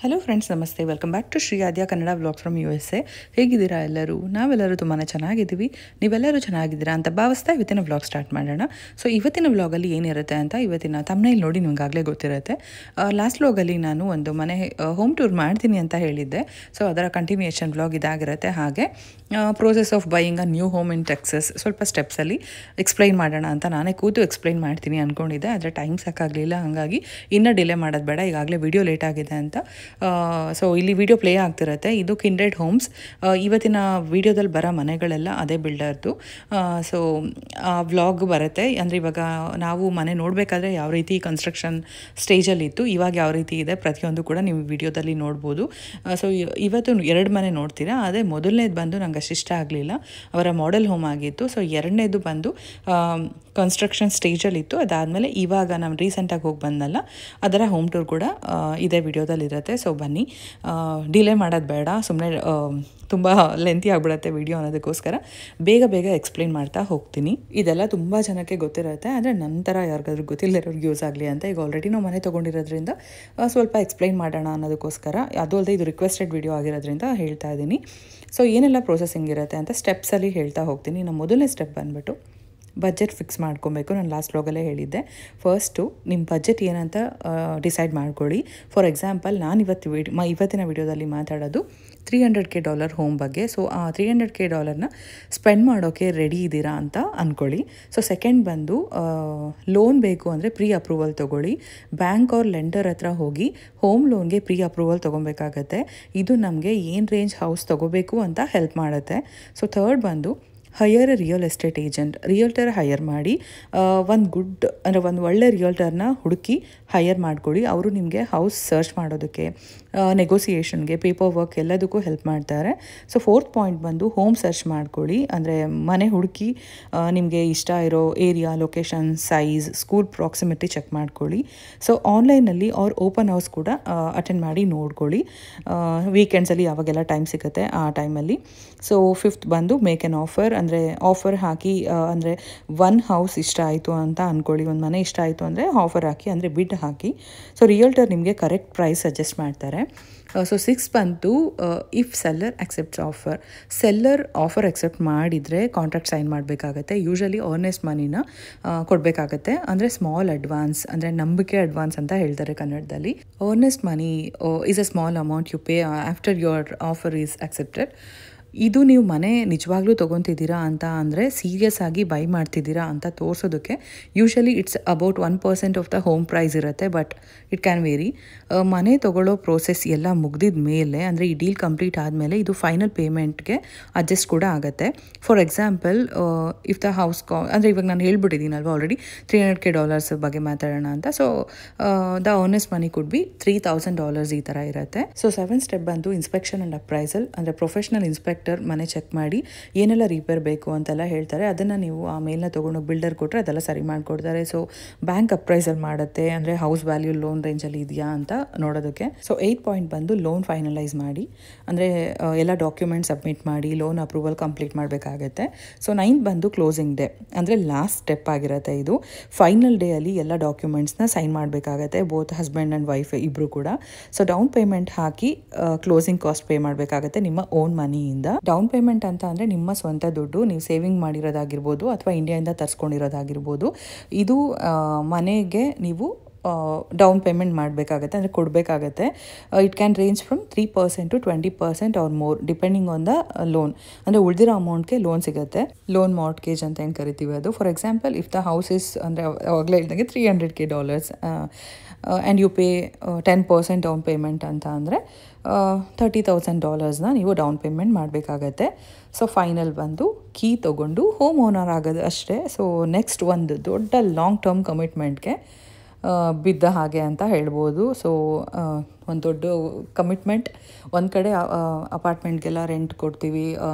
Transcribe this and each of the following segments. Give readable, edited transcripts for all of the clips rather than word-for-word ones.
Hello friends, ನಮಸ್ತೆ. Welcome back to Shri Aadya Kannada vlogs from USA. ಹೇಗಿದ್ದೀರಾ ಎಲ್ಲರೂ? ನಾವೆಲ್ಲರೂ ತುಂಬಾ ಚೆನ್ನಾಗಿದ್ದೀವಿ. ನೀವೆಲ್ಲರೂ ಚೆನ್ನಾಗಿದ್ದೀರಾ ಅಂತ ಭಾವಿಸ್ತಾ ಇವತ್ತಿನ ವ್ಲಾಗ್ ಸ್ಟಾರ್ಟ್ ಮಾಡೋಣ. ಸೊ ಇವತ್ತಿನ ವ್ಲಾಗಲ್ಲಿ ಏನಿರುತ್ತೆ ಅಂತ ಇವತ್ತಿನ ತಮ್ನೈಲ್ ನೋಡಿ ನಿಮಗಾಗಲೇ ಗೊತ್ತಿರುತ್ತೆ. ಲಾಸ್ಟ್ ವ್ಲಾಗಲ್ಲಿ ನಾನು ಒಂದು ಮನೆ ಹೋಮ್ ಟೂರ್ ಮಾಡ್ತೀನಿ ಅಂತ ಹೇಳಿದ್ದೆ. ಸೊ ಅದರ ಕಂಟಿನ್ಯೂಯೇಷನ್ ವ್ಲಾಗ್ ಇದಾಗಿರುತ್ತೆ. ಹಾಗೆ process of buying a new home in Texas ಸ್ವಲ್ಪ ಸ್ಟೆಪ್ಸಲ್ಲಿ ಎಕ್ಸ್ಪ್ಲೈನ್ ಮಾಡೋಣ ಅಂತ ನಾನೇ ಕೂತು ಎಕ್ಸ್ಪ್ಲೈನ್ ಮಾಡ್ತೀನಿ ಅಂದ್ಕೊಂಡಿದ್ದೆ. ಆದರೆ ಟೈಮ್ ಸಾಕಾಗಲಿಲ್ಲ. ಹಾಗಾಗಿ ಇನ್ನೂ ಡಿಲೇ ಮಾಡೋದು ಬೇಡ, ಈಗಾಗಲೇ ವಿಡಿಯೋ ಲೇಟ್ ಆಗಿದೆ ಅಂತ. ಸೊ ಇಲ್ಲಿ ವಿಡಿಯೋ ಪ್ಲೇ ಆಗ್ತಿರುತ್ತೆ. ಇದು ಕಿಂಡ್ರೆಡ್ ಹೋಮ್ಸ್. ಇವತ್ತಿನ ವಿಡಿಯೋದಲ್ಲಿ ಬರೋ ಮನೆಗಳೆಲ್ಲ ಅದೇ ಬಿಲ್ಡರ್ದು. ಸೊ ಆ ವ್ಲಾಗ್ ಬರುತ್ತೆ. ಅಂದರೆ ಇವಾಗ ನಾವು ಮನೆ ನೋಡಬೇಕಾದ್ರೆ ಯಾವ ರೀತಿ ಕನ್ಸ್ಟ್ರಕ್ಷನ್ ಸ್ಟೇಜಲ್ಲಿತ್ತು, ಇವಾಗ ಯಾವ ರೀತಿ ಇದೆ, ಪ್ರತಿಯೊಂದು ಕೂಡ ನೀವು ವಿಡಿಯೋದಲ್ಲಿ ನೋಡ್ಬೋದು. ಸೊ ಇವತ್ತು 2 ಮನೆ ನೋಡ್ತೀರಾ. ಅದೇ ಮೊದಲನೇದು ಬಂದು ನಂಗೆ ಅಷ್ಟು ಇಷ್ಟ ಆಗಲಿಲ್ಲ, ಅವರ ಮಾಡೆಲ್ ಹೋಮ್ ಆಗಿತ್ತು. ಸೊ ಎರಡನೇದು ಬಂದು ಕನ್ಸ್ಟ್ರಕ್ಷನ್ ಸ್ಟೇಜಲ್ಲಿತ್ತು. ಅದಾದಮೇಲೆ ಇವಾಗ ನಾನು ರೀಸೆಂಟಾಗಿ ಹೋಗಿ ಬಂದಲ್ಲ, ಅದರ ಹೋಮ್ ಟೂರ್ ಕೂಡ ಇದೇ ವಿಡಿಯೋದಲ್ಲಿ ಇರುತ್ತೆ. ಸೊ ಬನ್ನಿ, ಡಿಲೇ ಮಾಡೋದು ಬೇಡ, ಸುಮ್ಮನೆ ತುಂಬ ಲೆಂತಿ ಆಗಿಬಿಡುತ್ತೆ ವಿಡಿಯೋ ಅನ್ನೋದಕ್ಕೋಸ್ಕರ ಬೇಗ ಎಕ್ಸ್ಪ್ಲೈನ್ ಮಾಡ್ತಾ ಹೋಗ್ತೀನಿ. ಇದೆಲ್ಲ ತುಂಬ ಜನಕ್ಕೆ ಗೊತ್ತಿರುತ್ತೆ, ಆದರೆ ನಂತರ ಯಾರಿಗಾದ್ರೂ ಗೊತ್ತಿಲ್ಲದಿರೋರ್ಗೆ ಯೂಸ್ ಆಗಲಿ ಅಂತ ಈಗ ಆಲ್ರೆಡಿ ನಾವು ಮನೆ ತೊಗೊಂಡಿರೋದ್ರಿಂದ ಸ್ವಲ್ಪ ಎಕ್ಸ್ಪ್ಲೈನ್ ಮಾಡೋಣ ಅನ್ನೋದಕ್ಕೋಸ್ಕರ. ಅದು ಅಲ್ಲದೆ ಇದು ರಿಕ್ವೆಸ್ಟೆಡ್ ವಿಡಿಯೋ ಆಗಿರೋದ್ರಿಂದ ಹೇಳ್ತಾ ಇದ್ದೀನಿ. ಸೊ ಏನೆಲ್ಲ ಪ್ರೊಸೆಸಿಂಗ್ ಇರುತ್ತೆ ಅಂತ ಸ್ಟೆಪ್ಸಲ್ಲಿ ಹೇಳ್ತಾ ಹೋಗ್ತೀನಿ. ನಮ್ಮ ಮೊದಲನೇ ಸ್ಟೆಪ್ ಬಂದುಬಿಟ್ಟು ಬಜೆಟ್ ಫಿಕ್ಸ್ ಮಾಡ್ಕೊಬೇಕು. ನಾನು ಲಾಸ್ಟ್ ವ್ಲಾಗಲ್ಲೇ ಹೇಳಿದ್ದೆ. ಫಸ್ಟು ನಿಮ್ಮ ಬಜೆಟ್ ಏನಂತ ಡಿಸೈಡ್ ಮಾಡ್ಕೊಳ್ಳಿ. ಫಾರ್ ಎಕ್ಸಾಂಪಲ್, ನಾನು ಇವತ್ತಿನ ವಿಡಿಯೋದಲ್ಲಿ ಮಾತಾಡೋದು $300K ಹೋಮ್ ಬಗ್ಗೆ. ಸೊ ಆ $300K ಸ್ಪೆಂಡ್ ಮಾಡೋಕ್ಕೆ ರೆಡಿ ಇದ್ದೀರಾ ಅಂತ ಅಂದ್ಕೊಳ್ಳಿ. ಸೊ ಸೆಕೆಂಡ್ ಬಂದು ಲೋನ್ ಬೇಕು ಅಂದರೆ ಪ್ರೀ ಅಪ್ರೂವಲ್ ತೊಗೊಳ್ಳಿ. ಬ್ಯಾಂಕ್ ಅವ್ರ ಲೆಂಡರ್ ಹತ್ರ ಹೋಗಿ ಹೋಮ್ ಲೋನ್ಗೆ ಪ್ರೀ ಅಪ್ರೂವಲ್ ತೊಗೊಬೇಕಾಗತ್ತೆ. ಇದು ನಮಗೆ ಏನು ರೇಂಜ್ ಹೌಸ್ ತೊಗೋಬೇಕು ಅಂತ ಹೆಲ್ಪ್ ಮಾಡುತ್ತೆ. ಸೊ ಥರ್ಡ್ ಬಂದು hire real estate agent, realtor hire ಮಾಡಿ, ಒಂದು ಒಳ್ಳೆ ರಿಯಲ್ಟರ್ನ ಹುಡುಕಿ ಹೈಯರ್ ಮಾಡ್ಕೊಳ್ಳಿ. ಅವರು ನಿಮಗೆ ಹೌಸ್ ಸರ್ಚ್ ಮಾಡೋದಕ್ಕೆ, ನೆಗೋಸಿಯೇಷನ್ಗೆ, ಪೇಪರ್ ವರ್ಕ್ ಎಲ್ಲದಕ್ಕೂ ಹೆಲ್ಪ್ ಮಾಡ್ತಾರೆ. ಸೊ ಫೋರ್ತ್ ಪಾಯಿಂಟ್ ಬಂದು ಹೋಮ್ ಸರ್ಚ್ ಮಾಡ್ಕೊಳ್ಳಿ. ಅಂದರೆ ಮನೆ ಹುಡುಕಿ ನಿಮಗೆ ಇಷ್ಟ ಇರೋ area, location, size, school proximity check ಮಾಡ್ಕೊಳ್ಳಿ. ಸೊ ಆನ್ಲೈನಲ್ಲಿ ಅವ್ರ ಓಪನ್ ಹೌಸ್ ಕೂಡ ಅಟೆಂಡ್ ಮಾಡಿ ನೋಡ್ಕೊಳ್ಳಿ. ವೀಕೆಂಡ್ಸಲ್ಲಿ ಯಾವಾಗೆಲ್ಲ ಟೈಮ್ ಸಿಗುತ್ತೆ ಆ ಟೈಮಲ್ಲಿ. ಸೊ ಫಿಫ್ತ್ ಬಂದು ಮೇಕ್ ಎನ್ ಆಫರ್. ಅಂದರೆ ಆಫರ್ ಹಾಕಿ, ಅಂದರೆ ಒಂದು ಹೌಸ್ ಇಷ್ಟ ಆಯಿತು ಅಂತ ಅಂದ್ಕೊಳ್ಳಿ, ಒಂದು ಮನೆ ಇಷ್ಟ ಆಯಿತು ಅಂದರೆ ಆಫರ್ ಹಾಕಿ, ಅಂದರೆ ಬಿಡ್ ಹಾಕಿ. ಸೊ ರಿಯಲ್ಟರ್ ನಿಮಗೆ ಕರೆಕ್ಟ್ ಪ್ರೈಸ್ ಸಜೆಸ್ಟ್ ಮಾಡ್ತಾರೆ. ಸೊ 6 ಬಂತು if seller accepts offer. Seller offer accept ಮಾಡಿದರೆ ಕಾಂಟ್ರಾಕ್ಟ್ ಸೈನ್ ಮಾಡಬೇಕಾಗತ್ತೆ. ಯೂಶಲಿ ಅರ್ನೆಸ್ಟ್ ಮನಿನ ಕೊಡಬೇಕಾಗತ್ತೆ. ಅಂದರೆ ಸ್ಮಾಲ್ ಅಡ್ವಾನ್ಸ್, ಅಂದರೆ ನಂಬಿಕೆ ಅಡ್ವಾನ್ಸ್ ಅಂತ ಹೇಳ್ತಾರೆ ಕನ್ನಡದಲ್ಲಿ. Earnest money is a small amount you pay after your offer is accepted. ಇದು ನೀವು ಮನೆ ನಿಜವಾಗ್ಲೂ ತೊಗೊತಿದ್ದೀರಾ ಅಂತ ಅಂದರೆ ಸೀರಿಯಸ್ ಆಗಿ ಬೈ ಮಾಡ್ತಿದ್ದೀರಾ ಅಂತ ತೋರಿಸೋದಕ್ಕೆ. Usually it's about 1% of the home price ಇರುತ್ತೆ, ಬಟ್ ಇಟ್ ಕ್ಯಾನ್ ವೇರಿ. ಮನೆ ತೊಗೊಳ್ಳೋ ಪ್ರೋಸೆಸ್ ಎಲ್ಲ ಮುಗ್ದಿದ ಮೇಲೆ, ಅಂದರೆ ಈ ಡೀಲ್ ಕಂಪ್ಲೀಟ್ ಆದಮೇಲೆ ಇದು ಫೈನಲ್ ಪೇಮೆಂಟ್ಗೆ ಅಡ್ಜಸ್ಟ್ ಕೂಡ ಆಗುತ್ತೆ. For example, if the house ಅಂದರೆ ಇವಾಗ ನಾನು ಹೇಳ್ಬಿಟ್ಟಿದ್ದೀನಲ್ವ ಆಲ್ರೆಡಿ $300K ಬಗ್ಗೆ ಮಾತಾಡೋಣ ಅಂತ. So the Ernst money could be $3,000 ಈ ಥರ ಇರುತ್ತೆ. ಸೊ 7th ಸ್ಟೆಪ್ ಬಂದು ಇನ್ಸ್ಪೆಕ್ಷನ್ ಆ್ಯಂಡ್ ಅಪ್ರೈಸಲ್. ಅಂದರೆ ಪ್ರೊಫೆಷನಲ್ ಇನ್ಸ್ಪೆಕ್ಟರ್ ಮನೆ ಚೆಕ್ ಮಾಡಿ ಏನೆಲ್ಲ ರಿಪೇರ್ ಬೇಕು ಅಂತೆಲ್ಲ ಹೇಳ್ತಾರೆ. ಅದನ್ನು ನೀವು ಆ ಮೇಲ್ನ ತೊಗೊಂಡು ಬಿಲ್ಡರ್ ಕೊಟ್ಟರೆ ಅದೆಲ್ಲ ಸರಿ ಮಾಡಿಕೊಡ್ತಾರೆ. ಸೊ ಬ್ಯಾಂಕ್ ಅಪ್ರೈಸಲ್ ಮಾಡುತ್ತೆ, ಅಂದರೆ ಹೌಸ್ ವ್ಯಾಲ್ಯೂ ಲೋನ್ ರೇಂಜಲ್ಲಿ ಇದೆಯಾ ಅಂತ ನೋಡೋದಕ್ಕೆ. ಸೊ 8th ಪಾಯಿಂಟ್ ಬಂದು ಲೋನ್ ಫೈನಲೈಸ್ ಮಾಡಿ, ಅಂದರೆ ಎಲ್ಲ ಡಾಕ್ಯುಮೆಂಟ್ ಸಬ್ಮಿಟ್ ಮಾಡಿ ಲೋನ್ ಅಪ್ರೂವಲ್ ಕಂಪ್ಲೀಟ್ ಮಾಡಬೇಕಾಗತ್ತೆ. ಸೊ 9th ಬಂದು ಕ್ಲೋಸಿಂಗ್ ಡೇ, ಅಂದರೆ ಲಾಸ್ಟ್ ಸ್ಟೆಪ್ ಆಗಿರುತ್ತೆ ಇದು. ಫೈನಲ್ ಡೇ ಅಲ್ಲಿ ಎಲ್ಲ ಡಾಕ್ಯುಮೆಂಟ್ಸ್ನ ಸೈನ್ ಮಾಡಬೇಕಾಗತ್ತೆ, ಬೋತ್ ಹಸ್ಬೆಂಡ್ ಆ್ಯಂಡ್ ವೈಫ್ ಇಬ್ಬರು ಕೂಡ. ಸೊ ಡೌನ್ ಪೇಮೆಂಟ್ ಹಾಕಿ ಕ್ಲೋಸಿಂಗ್ ಕಾಸ್ಟ್ ಪೇ ಮಾಡಬೇಕಾಗತ್ತೆ ನಿಮ್ಮ ಓನ್ ಮನಿಯಿಂದ. ಡೌನ್ ಪೇಮೆಂಟ್ ಅಂತ ಅಂದರೆ ನಿಮ್ಮ ಸ್ವಂತ ದುಡ್ಡು, ನೀವು ಸೇವಿಂಗ್ ಮಾಡಿರೋದಾಗಿರ್ಬೋದು ಅಥವಾ ಇಂಡಿಯಾದಿಂದ ತರಿಸ್ಕೊಂಡಿರೋದಾಗಿರ್ಬೋದು. ಇದು ಮನೆಗೆ ನೀವು ಡೌನ್ ಪೇಮೆಂಟ್ ಮಾಡಬೇಕಾಗತ್ತೆ, ಅಂದರೆ ಕೊಡಬೇಕಾಗತ್ತೆ. It can range from 3% to 20% or more depending on the loan. ಅಂದರೆ ಉಳಿದಿರೋ ಅಮೌಂಟ್ಗೆ ಲೋನ್ ಸಿಗುತ್ತೆ. ಲೋನ್ ಮಾರ್ಟ್ಗೇಜ್ ಅಂತ ಏನು ಕರಿತೀವಿ ಅದು. For example, if the house is, ಅಂದರೆ ಅವಾಗಲೇ ಹೇಳ್ದಂಗೆ $300K and you pay 10% down payment ಅಂತ ಅಂದರೆ $30,000 ನೀವು ಡೌನ್ ಪೇಮೆಂಟ್ ಮಾಡಬೇಕಾಗತ್ತೆ. ಸೊ ಫೈನಲ್ ಬಂದು ಕೀ ತೊಗೊಂಡು ಹೋಮ್ ಓನರ್ ಆಗೋದು ಅಷ್ಟೇ. ಸೊ ನೆಕ್ಸ್ಟ್ ಒಂದು ದೊಡ್ಡ ಲಾಂಗ್ ಟರ್ಮ್ ಕಮಿಟ್ಮೆಂಟ್ಗೆ ಬಿದ್ದ ಹಾಗೆ ಅಂತ ಹೇಳ್ಬೋದು. ಸೊ ಒಂದು ದೊಡ್ಡ ಕಮಿಟ್ಮೆಂಟ್. ಒಂದು ಕಡೆ ಅಪಾರ್ಟ್ಮೆಂಟ್ಗೆಲ್ಲ ರೆಂಟ್ ಕೊಡ್ತೀವಿ,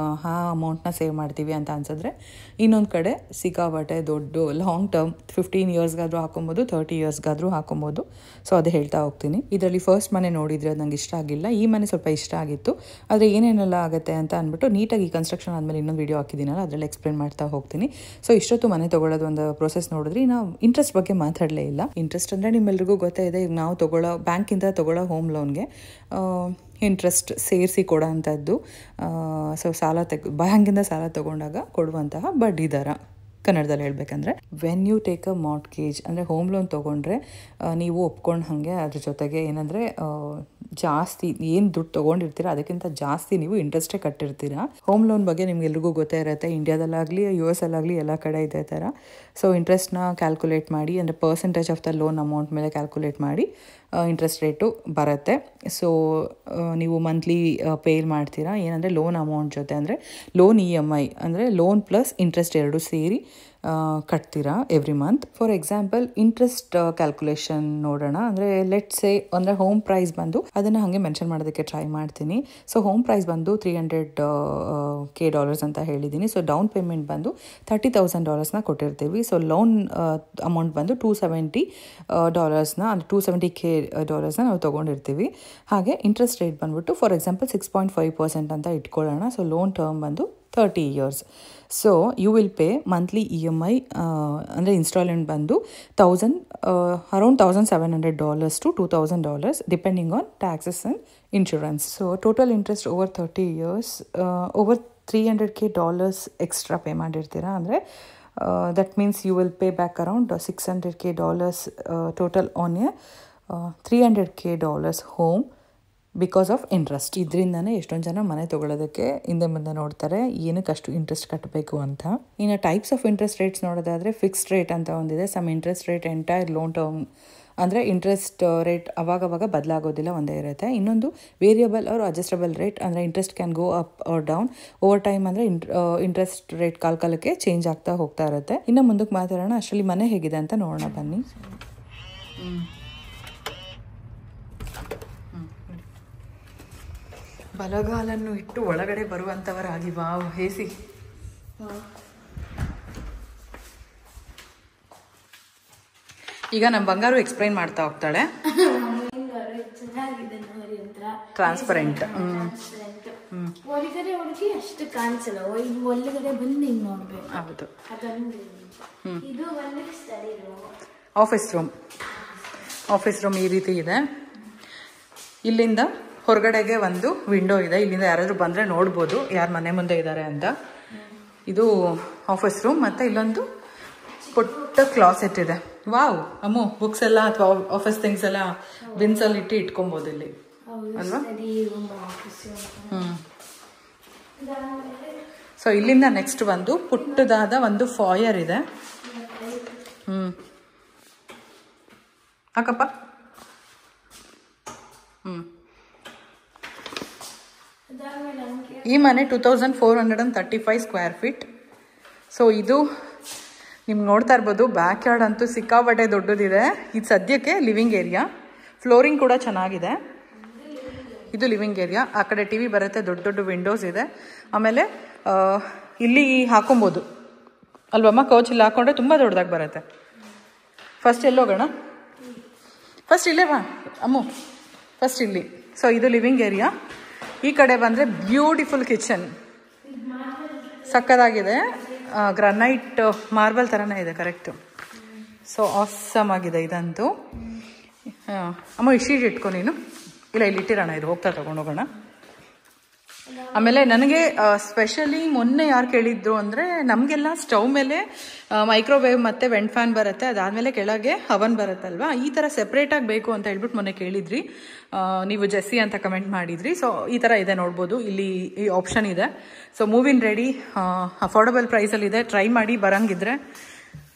ಆ ಅಮೌಂಟ್ನ ಸೇವ್ ಮಾಡ್ತೀವಿ ಅಂತ ಅನ್ಸಿದ್ರೆ, ಇನ್ನೊಂದು ಕಡೆ ಸಿಕ್ಕಾಬಟ್ಟೆ ದೊಡ್ಡ ಲಾಂಗ್ ಟರ್ಮ್ 15 ಇಯರ್ಸ್ಗಾದರೂ ಹಾಕೊಬೋದು, 30 ಇಯರ್ಸ್ಗಾದರೂ ಹಾಕೊಬೋದು. ಸೊ ಅದೇ ಹೇಳ್ತಾ ಹೋಗ್ತೀನಿ. ಇದರಲ್ಲಿ ಫಸ್ಟ್ ಮನೆ ನೋಡಿದರೆ ಅದು ನಂಗೆ ಇಷ್ಟ ಆಗಿಲ್ಲ, ಈ ಮನೆ ಸ್ವಲ್ಪ ಇಷ್ಟ ಆಗಿತ್ತು. ಆದರೆ ಏನೇನೆಲ್ಲ ಆಗುತ್ತೆ ಅಂತ ಅಂದ್ಬಿಟ್ಟು ನೀಟಾಗಿ ಕನ್ಸ್ಟ್ರಕ್ಷನ್ ಆದಮೇಲೆ ಇನ್ನೊಂದು ವೀಡಿಯೋ ಹಾಕಿದ್ದೀನಲ್ಲ, ಅದರಲ್ಲಿ ಎಕ್ಸ್ಪ್ಲೇನ್ ಮಾಡ್ತಾ ಹೋಗ್ತೀನಿ. ಸೊ ಇಷ್ಟೊತ್ತು ಮನೆ ತೊಗೊಳ್ಳೋದು ಒಂದು ಪ್ರೊಸೆಸ್ ನೋಡಿದ್ರಿ. ನಾವು ಇಂಟ್ರೆಸ್ಟ್ ಬಗ್ಗೆ ಮಾತಾಡಲೇ ಇಲ್ಲ. ಇಂಟ್ರೆಸ್ಟ್ ಅಂದರೆ ನಿಮ್ಮೆಲ್ರಿಗೂ ಗೊತ್ತೇ ಇದೆ. ಈಗ ನಾವು ಬ್ಯಾಂಕಿಂದ ತೊಗೊಳ್ಳೋ ಹೋಮ್ ಹೋಮ್ ಲೋನ್ಗೆ ಇಂಟ್ರೆಸ್ಟ್ ಸೇರಿಸಿ ಕೊಡೋ ಅಂಥದ್ದು. ಸೊ ಬ್ಯಾಂಕಿಂದ ಸಾಲ ತೊಗೊಂಡಾಗ ಕೊಡುವಂತಹ ಬಡ್ಡಿ ದರ ಕನ್ನಡದಲ್ಲಿ ಹೇಳಬೇಕಂದ್ರೆ, when you take a mortgage ಅಂದರೆ ಹೋಮ್ ಲೋನ್ ತೊಗೊಂಡ್ರೆ ನೀವು ಒಪ್ಕೊಂಡು ಹಾಗೆ ಅದ್ರ ಜೊತೆಗೆ ಏನಂದರೆ ಜಾಸ್ತಿ ಏನು ದುಡ್ಡು ತೊಗೊಂಡಿರ್ತೀರ ಅದಕ್ಕಿಂತ ಜಾಸ್ತಿ ನೀವು ಇಂಟ್ರೆಸ್ಟೇ ಕಟ್ಟಿರ್ತೀರ. ಹೋಮ್ ಲೋನ್ ಬಗ್ಗೆ ನಿಮ್ಗೆಲ್ರಿಗೂ ಗೊತ್ತೇ ಇರುತ್ತೆ, ಇಂಡಿಯಾದಲ್ಲಾಗಲಿ US ಅಲ್ಲಾಗಲಿ ಎಲ್ಲ ಕಡೆ ಇದೇ ಥರ. ಸೊ ಇಂಟ್ರೆಸ್ಟ್ನ ಕ್ಯಾಲ್ಕುಲೇಟ್ ಮಾಡಿ ಅಂದರೆ percentage of the loan amount ಮೇಲೆ ಕ್ಯಾಲ್ಕುಲೇಟ್ ಮಾಡಿ ಇಂಟ್ರೆಸ್ಟ್ ರೇಟು ಬರುತ್ತೆ. ಸೊ ನೀವು ಮಂತ್ಲಿ ಪೇ ಮಾಡ್ತೀರಾ ಏನಂದರೆ ಲೋನ್ ಅಮೌಂಟ್ ಜೊತೆ, ಅಂದರೆ ಲೋನ್ EMI ಅಂದರೆ ಲೋನ್ ಪ್ಲಸ್ ಇಂಟ್ರೆಸ್ಟ್ ಎರಡು ಸೇರಿ ಕಟ್ತೀರಾ every month. For example interest calculation ನೋಡೋಣ. ಅಂದರೆ ಲೆಟ್ಸ್ ಸೇ ಅಂದರೆ ಹೋಮ್ ಪ್ರೈಸ್ ಬಂದು ಅದನ್ನು ಹಾಗೆ ಮೆನ್ಷನ್ ಮಾಡೋದಕ್ಕೆ ಟ್ರೈ ಮಾಡ್ತೀನಿ. ಸೊ ಹೋಮ್ ಪ್ರೈಸ್ ಬಂದು $300K ಅಂತ ಹೇಳಿದ್ದೀನಿ. ಸೊ ಡೌನ್ ಪೇಮೆಂಟ್ ಬಂದು $30,000 ಕೊಟ್ಟಿರ್ತೀವಿ. ಸೊ ಲೋನ್ ಅಮೌಂಟ್ ಬಂದು $270 ಅಂದರೆ $270K ನಾವು ತೊಗೊಂಡಿರ್ತೀವಿ. ಹಾಗೆ ಇಂಟ್ರೆಸ್ಟ್ ರೇಟ್ ಬಂದ್ಬಿಟ್ಟು ಫಾರ್ ಎಕ್ಸಾಂಪಲ್ 6.5% ಅಂತ ಇಟ್ಕೊಳ್ಳೋಣ. ಸೊ ಲೋನ್ ಟರ್ಮ್ ಬಂದು 30 years. So you will pay monthly EMI ಅಂದರೆ ಇನ್ಸ್ಟಾಲ್ಮೆಂಟ್ ಬಂದು around $1,700 to $2,000 depending on taxes and insurance. So total interest over 30 years over $300K extra pay ಮಾಡಿರ್ತೀರಾ. ಅಂದರೆ that means you will pay back around $600K total on a $300K home because of interest. ಇದರಿಂದನೇ ಎಷ್ಟೊಂದು ಜನ ಮನೆ ತೊಗೊಳೋದಕ್ಕೆ ಹಿಂದೆ ಮುಂದೆ ನೋಡ್ತಾರೆ ಏನಕ್ಕೆ ಅಷ್ಟು ಇಂಟ್ರೆಸ್ಟ್ ಕಟ್ಟಬೇಕು ಅಂತ. ಇನ್ನು ಟೈಪ್ಸ್ ಆಫ್ ಇಂಟ್ರೆಸ್ಟ್ ರೇಟ್ಸ್ ನೋಡೋದಾದರೆ ಫಿಕ್ಸ್ಡ್ ರೇಟ್ ಅಂತ ಒಂದಿದೆ. Some interest rate entire loan term ಅಂದರೆ ಇಂಟ್ರೆಸ್ಟ್ ರೇಟ್ ಅವಾಗವಾಗ ಬದಲಾಗೋದಿಲ್ಲ, ಒಂದೇ ಇರುತ್ತೆ. ಇನ್ನೊಂದು ವೇರಿಯಬಲ್ ಆರ್ ಅಡ್ಜಸ್ಟಬಲ್ ರೇಟ್ ಅಂದರೆ interest can go up or down over time. ಅಂದರೆ ಇಂಟ್ರೆಸ್ಟ್ ರೇಟ್ ಕಾಲಕ್ಕೆ ಚೇಂಜ್ ಆಗ್ತಾ ಹೋಗ್ತಾ ಇರುತ್ತೆ. ಇನ್ನು ಮುಂದಕ್ಕೆ ಮಾತಾಡೋಣ. ಅಷ್ಟರಲ್ಲಿ ಮನೆ ಹೇಗಿದೆ ಅಂತ ನೋಡೋಣ ಬನ್ನಿ. ಬಲಗಾಲನ್ನು ಇಟ್ಟು ಒಳಗಡೆ ಬರುವಂಥವರಾಗಿ ವಾವ್ ಹೇಸಿ. ಈಗ ನಮ್ಮ ಬಂಗಾರು ಎಕ್ಸ್ಪ್ಲೈನ್ ಮಾಡ್ತಾ ಹೋಗ್ತಾಳೆ. ಟ್ರಾನ್ಸ್ಪರೆಂಟ್ ಹೊರಗಡೆ ಹುಡುಗಿ ಅಷ್ಟು ಕಾಣಿಸಲ್ಲ, ಒಳಗಡೆ ಬಂದು ಹಿಂಗ್ ನೋಡ್ಬೇಕು. ಹೌದು. ಇದು ಒಂದು ಸ್ಟಡಿ ರೂಮ್, ಆಫೀಸ್ ರೂಮ್ ಈ ರೀತಿ ಇದೆ. ಇಲ್ಲಿಂದ ಹೊರಗಡೆಗೆ ಒಂದು ವಿಂಡೋ ಇದೆ. ಇಲ್ಲಿಂದ ಯಾರಾದರೂ ಬಂದರೆ ನೋಡ್ಬೋದು ಯಾರು ಮನೆ ಮುಂದೆ ಇದ್ದಾರೆ ಅಂತ. ಇದು ಆಫೀಸ್ ರೂಮ್. ಮತ್ತು ಇಲ್ಲೊಂದು ಪುಟ್ಟ ಕ್ಲಾಸೆಟ್ ಇದೆ. ವಾವ್ ಅಮ್ಮು, ಬುಕ್ಸ್ ಎಲ್ಲ ಅಥವಾ ಆಫೀಸ್ ಥಿಂಗ್ಸ್ ಎಲ್ಲ ಬಿನ್ಸಲ್ಲಿ ಇಟ್ಕೊಬೋದು ಇಲ್ಲಿ ಅಲ್ವಾ? ಸೊ ಇಲ್ಲಿಂದ ನೆಕ್ಸ್ಟ್ ಒಂದು ಪುಟ್ಟದಾದ ಒಂದು ಫಾಯರ್ ಇದೆ. ಹಾಕಪ್ಪ. ಈ ಮನೆ 2435 ಸ್ಕ್ವೇರ್ ಫೀಟ್. ಸೊ ಇದು ನಿಮ್ಗೆ ನೋಡ್ತಾ ಇರ್ಬೋದು, ಬ್ಯಾಕ್ ಯಾರ್ಡ್ ಅಂತೂ ಸಿಕ್ಕಾಪಟ್ಟೆ ದೊಡ್ಡದಿದೆ. ಇದು ಸದ್ಯಕ್ಕೆ ಲಿವಿಂಗ್ ಏರಿಯಾ. ಫ್ಲೋರಿಂಗ್ ಕೂಡ ಚೆನ್ನಾಗಿದೆ. ಇದು ಲಿವಿಂಗ್ ಏರಿಯಾ. ಆ ಕಡೆ TV ಬರುತ್ತೆ, ದೊಡ್ಡ ದೊಡ್ಡ ವಿಂಡೋಸ್ ಇದೆ. ಆಮೇಲೆ ಇಲ್ಲಿ ಹಾಕೊಬೋದು ಅಲ್ವಮ್ಮ, ಕೌಚ್ ಇಲ್ಲಿ ಹಾಕೊಂಡ್ರೆ ತುಂಬ ದೊಡ್ಡದಾಗಿ ಬರುತ್ತೆ. ಫಸ್ಟ್ ಎಲ್ಲೋಗೋಣ? ಫಸ್ಟ್ ಇಲ್ಲೇ ಬಾ ಅಮ್ಮು, ಫಸ್ಟ್ ಇಲ್ಲಿ. ಸೊ ಇದು ಲಿವಿಂಗ್ ಏರಿಯಾ. ಈ ಕಡೆ ಬಂದರೆ ಬ್ಯೂಟಿಫುಲ್ ಕಿಚನ್, ಸಕ್ಕದಾಗಿದೆ. ಗ್ರಾನೈಟ್ ಮಾರ್ಬಲ್ ಥರನೇ ಇದೆ, ಕರೆಕ್ಟು. ಸೊ ಆಸಮ್ ಆಗಿದೆ ಇದಂತೂ. ಅಮ್ಮ ಇಷ್ಟೀಟ್ ಇಟ್ಕೊ ನೀನು. ಇಲ್ಲ ಇಲ್ಲಿ ಇಟ್ಟಿರೋಣ, ಇದು ಹೋಗ್ತಾ ತೊಗೊಂಡೋಗೋಣ. ಆಮೇಲೆ ನನಗೆ ಸ್ಪೆಷಲಿ ಮೊನ್ನೆ ಯಾರು ಕೇಳಿದ್ರು ಅಂದರೆ, ನಮಗೆಲ್ಲ ಸ್ಟವ್ ಮೇಲೆ ಮೈಕ್ರೋವೇವ್ ಮತ್ತು ವೆಂಟ್ ಫ್ಯಾನ್ ಬರುತ್ತೆ, ಅದಾದಮೇಲೆ ಕೆಳಗೆ ಹವನ್ ಬರುತ್ತಲ್ವಾ, ಈ ಥರ ಸೆಪ್ರೇಟಾಗಿ ಬೇಕು ಅಂತ ಹೇಳ್ಬಿಟ್ಟು ಮೊನ್ನೆ ಕೇಳಿದ್ರಿ ನೀವು, ಜೆಸ್ಸಿ ಅಂತ ಕಮೆಂಟ್ ಮಾಡಿದ್ರಿ. ಸೊ ಈ ಥರ ಇದೆ, ನೋಡ್ಬೋದು ಇಲ್ಲಿ ಈ ಆಪ್ಷನ್ ಇದೆ. So move in ready, affordable ಪ್ರೈಸಲ್ಲಿದೆ. ಟ್ರೈ ಮಾಡಿ ಬರೋಂಗಿದ್ರೆ.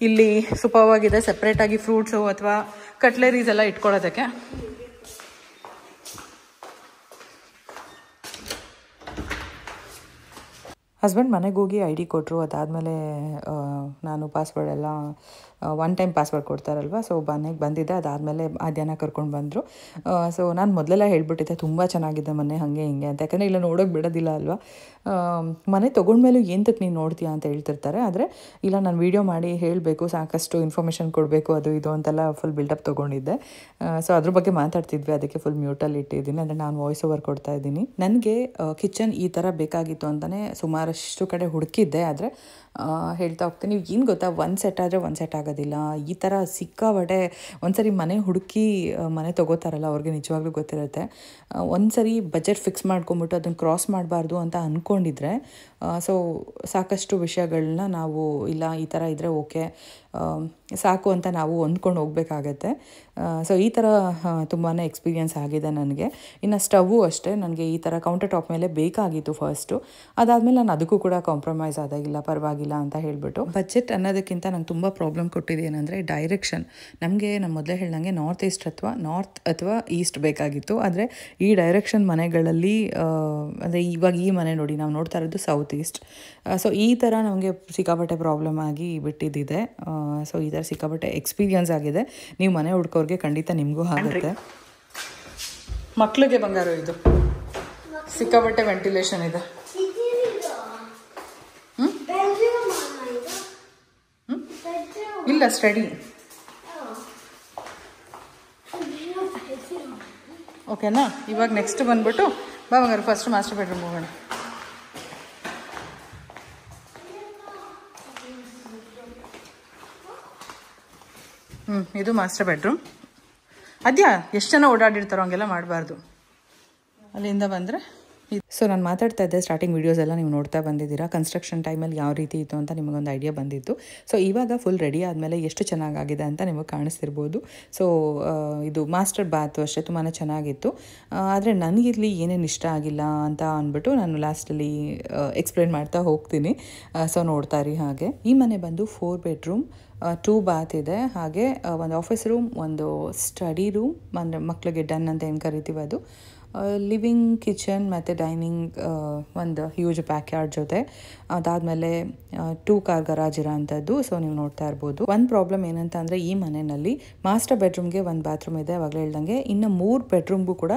ಇಲ್ಲಿ ಸೂಪರ್ವಾಗಿದೆ, ಸೆಪ್ರೇಟಾಗಿ ಫ್ರೂಟ್ಸು ಅಥವಾ ಕಟ್ಲೆರೀಸ್ ಎಲ್ಲ ಇಟ್ಕೊಳ್ಳೋದಕ್ಕೆ. ಹಸ್ಬೆಂಡ್ ಮನೆಗೆ ಹೋಗಿ ID ಕೊಟ್ಟರು. ಅದಾದಮೇಲೆ ನಾನು ಪಾಸ್ವರ್ಡ್ ಎಲ್ಲ ಒನ್ ಟೈಮ್ ಪಾಸ್ವರ್ಡ್ ಕೊಡ್ತಾರಲ್ವ, ಸೊ ಮನೆಗೆ ಬಂದಿದ್ದೆ. ಅದಾದಮೇಲೆ ಮಧ್ಯಾಹ್ನ ಕರ್ಕೊಂಡು ಬಂದರು. ಸೊ ನಾನು ಮೊದಲೆಲ್ಲ ಹೇಳ್ಬಿಟ್ಟಿದ್ದೆ ತುಂಬ ಚೆನ್ನಾಗಿದೆ ಮನೆ ಹಾಗೆ ಹಿಂಗೆ ಅಂತ, ಯಾಕಂದರೆ ಇಲ್ಲ ನೋಡೋಕೆ ಬಿಡೋದಿಲ್ಲ ಅಲ್ವಾ. ಮನೆ ತೊಗೊಂಡ್ಮೇಲೂ ಏನಕ್ಕೆ ನೀನು ನೋಡ್ತೀಯಾ ಅಂತ ಹೇಳ್ತಿರ್ತಾರೆ. ಆದರೆ ಇಲ್ಲ, ನಾನು ವೀಡಿಯೋ ಮಾಡಿ ಹೇಳಬೇಕು, ಸಾಕಷ್ಟು ಇನ್ಫಾರ್ಮೇಷನ್ ಕೊಡಬೇಕು, ಅದು ಇದು ಅಂತೆಲ್ಲ ಫುಲ್ ಬಿಲ್ಡಪ್ ತೊಗೊಂಡಿದ್ದೆ. ಸೊ ಅದ್ರ ಬಗ್ಗೆ ಮಾತಾಡ್ತಿದ್ವಿ, ಅದಕ್ಕೆ ಫುಲ್ ಮ್ಯೂಟಲ್ಲಿ ಇಟ್ಟಿದ್ದೀನಿ. ಅಂದರೆ ನಾನು ವಾಯ್ಸ್ ಓವರ್ ಕೊಡ್ತಾ ಇದ್ದೀನಿ. ನನಗೆ ಕಿಚನ್ ಈ ಥರ ಬೇಕಾಗಿತ್ತು ಅಂತಲೇ ಸುಮಾರಷ್ಟು ಕಡೆ ಹುಡುಕಿದ್ದೆ, ಆದರೆ ಹೇಳ್ತಾ ಹೋಗ್ತೀನಿ. ಏನು ಗೊತ್ತಾ, ಒಂದು ಸೆಟ್ ಆದರೆ ಒಂದು ಸೆಟ್ ಆಗೋದಿಲ್ಲ. ಈ ಥರ ಸಿಕ್ಕಾಪಟ್ಟೆ ಒಂದ್ಸರಿ ಮನೆ ಹುಡುಕಿ ಮನೆ ತೊಗೋತಾರಲ್ಲ ಅವ್ರಿಗೆ ನಿಜವಾಗ್ಲೂ ಗೊತ್ತಿರುತ್ತೆ. ಒಂದ್ಸರಿ ಬಜೆಟ್ ಫಿಕ್ಸ್ ಮಾಡ್ಕೊಂಬಿಟ್ಟು ಅದನ್ನು ಕ್ರಾಸ್ ಮಾಡಬಾರ್ದು ಅಂತ ಅಂದ್ಕೊಂಡಿದ್ರೆ ಸೊ ಸಾಕಷ್ಟು ವಿಷಯಗಳನ್ನ ನಾವು ಇಲ್ಲ ಈ ಥರ ಇದ್ದರೆ ಓಕೆ ಸಾಕು ಅಂತ ನಾವು ಹೊಂದ್ಕೊಂಡು ಹೋಗ್ಬೇಕಾಗತ್ತೆ. ಸೊ ಈ ಥರ ತುಂಬಾ ಎಕ್ಸ್ಪೀರಿಯೆನ್ಸ್ ಆಗಿದೆ ನನಗೆ. ಇನ್ನು ಸ್ಟವ್ವು ಅಷ್ಟೇ, ನನಗೆ ಈ ಥರ ಕೌಂಟರ್ ಟಾಪ್ ಮೇಲೆ ಬೇಕಾಗಿತ್ತು ಫಸ್ಟು. ಅದಾದಮೇಲೆ ನಾನು ಅದಕ್ಕೂ ಕೂಡ ಕಾಂಪ್ರಮೈಸ್ ಆದಾಗಿಲ್ಲ, ಪರವಾಗಿಲ್ಲ ಅಂತ ಹೇಳಿಬಿಟ್ಟು. ಬಜೆಟ್ ಅನ್ನೋದಕ್ಕಿಂತ ನಂಗೆ ತುಂಬ ಪ್ರಾಬ್ಲಮ್ ಕೊಟ್ಟಿದೆ ಏನಂದರೆ ಡೈರೆಕ್ಷನ್. ನಮಗೆ ನಾನು ಮೊದಲೇ ಹೇಳ್ದಂಗೆ ನಾರ್ತ್ ಅಥವಾ ಈಸ್ಟ್ ಬೇಕಾಗಿತ್ತು. ಆದರೆ ಈ ಡೈರೆಕ್ಷನ್ ಮನೆಗಳಲ್ಲಿ ಅಂದರೆ ಇವಾಗ ಈ ಮನೆ ನೋಡಿ, ನಾವು ನೋಡ್ತಾ ಇರೋದು ಸೌತ್ ಈಸ್ಟ್. ಸೊ ಈ ಥರ ನಮಗೆ ಸಿಕ್ಕಾಪಟ್ಟೆ ಪ್ರಾಬ್ಲಮ್ ಆಗಿ ಬಿಟ್ಟಿದ್ದಿದೆ. ಸೊ ಈ ಥರ ಸಿಕ್ಕಾಪಟ್ಟೆ ಎಕ್ಸ್ಪೀರಿಯನ್ಸ್ ಆಗಿದೆ. ನೀವು ಮನೆ ಹುಡ್ಕೋರಿಗೆ ಖಂಡಿತ ನಿಮಗೂ ಆಗುತ್ತೆ. ಮಕ್ಳಿಗೆ ಬಂಗಾರ ಇದು ಸಿಕ್ಕಾಪಟ್ಟೆ ವೆಂಟಿಲೇಷನ್ ಇದೆ. ಇಲ್ಲ ಸ್ಟಡಿ ಓಕೆನಾ. ಇವಾಗ ನೆಕ್ಸ್ಟ್ ಬಂದ್ಬಿಟ್ಟು ಬಾ ಬಂಗಾರ, ಫಸ್ಟ್ ಮಾಸ್ಟರ್ ಬೆಡ್ರೂಮ್ ಹೋಗೋಣ. ಇದು ಮಾಸ್ಟರ್ ಬೆಡ್ರೂಮ್. ಅದ್ಯಾ ಎಷ್ಟು ಜನ ಓಡಾಡಿರ್ತಾರೋ ಹಂಗೆಲ್ಲ ಮಾಡಬಾರ್ದು. ಅಲ್ಲಿಂದ ಬಂದರೆ ಸೊ ನಾನು ಮಾತಾಡ್ತಾ ಇದ್ದೆ, ಸ್ಟಾರ್ಟಿಂಗ್ ವೀಡಿಯೋಸ್ ಎಲ್ಲ ನೀವು ನೋಡ್ತಾ ಬಂದಿದ್ದೀರಾ. ಕನ್ಸ್ಟ್ರಕ್ಷನ್ ಟೈಮಲ್ಲಿ ಯಾವ ರೀತಿ ಇತ್ತು ಅಂತ ನಿಮಗೊಂದು ಐಡಿಯಾ ಬಂದಿತ್ತು. ಸೊ ಇವಾಗ ಫುಲ್ ರೆಡಿ ಆದಮೇಲೆ ಎಷ್ಟು ಚೆನ್ನಾಗಾಗಿದೆ ಅಂತ ನಿಮಗೆ ಕಾಣಿಸ್ತಿರ್ಬೋದು. ಸೊ ಇದು ಮಾಸ್ಟರ್ ಬಾತು ಅಷ್ಟೇ ತುಂಬಾ ಚೆನ್ನಾಗಿತ್ತು. ಆದರೆ ನನಗಿರಲಿ ಏನೇನು ಇಷ್ಟ ಆಗಿಲ್ಲ ಅಂತ ಅಂದ್ಬಿಟ್ಟು ನಾನು ಲಾಸ್ಟಲ್ಲಿ ಎಕ್ಸ್ಪ್ಲೇನ್ ಮಾಡ್ತಾ ಹೋಗ್ತೀನಿ. ಸೊ ನೋಡ್ತಾ ಇರಿ. ಹಾಗೆ ಈ ಮನೆ ಬಂದು 4 ಬೆಡ್ರೂಮ್ 2 ಬಾತ್ ಇದೆ. ಹಾಗೆ ಒಂದು ಆಫೀಸ್ ರೂಮ್, ಒಂದು ಸ್ಟಡಿ ರೂಮ್, ಅಂದರೆ ಮಕ್ಕಳಿಗೆ ಡನ್ ಅಂತ ಏನು ಕರಿತೀವಿ ಅದು, ಲಿವಿಂಗ್, ಕಿಚನ್ ಮತ್ತು ಡೈನಿಂಗ್, ಒಂದು ಹ್ಯೂಜ್ ಬ್ಯಾಕ್ಯಾರ್ಡ್ ಜೊತೆ. ಅದಾದಮೇಲೆ 2 ಕಾರ್ ಗರಾಜ್ ಇರೋ ಅಂಥದ್ದು. ಸೊ ನೀವು ನೋಡ್ತಾ ಇರ್ಬೋದು. ಒಂದು ಪ್ರಾಬ್ಲಮ್ ಏನಂತ ಅಂದರೆ ಈ ಮನೆಯಲ್ಲಿ ಮಾಸ್ಟರ್ ಬೆಡ್ರೂಮ್ಗೆ 1 ಬಾತ್ರೂಮ್ ಇದೆ, ಅವಾಗಲೇ ಹೇಳ್ದಂಗೆ. ಇನ್ನು 3 ಬೆಡ್ರೂಮ್ಗೂ ಕೂಡ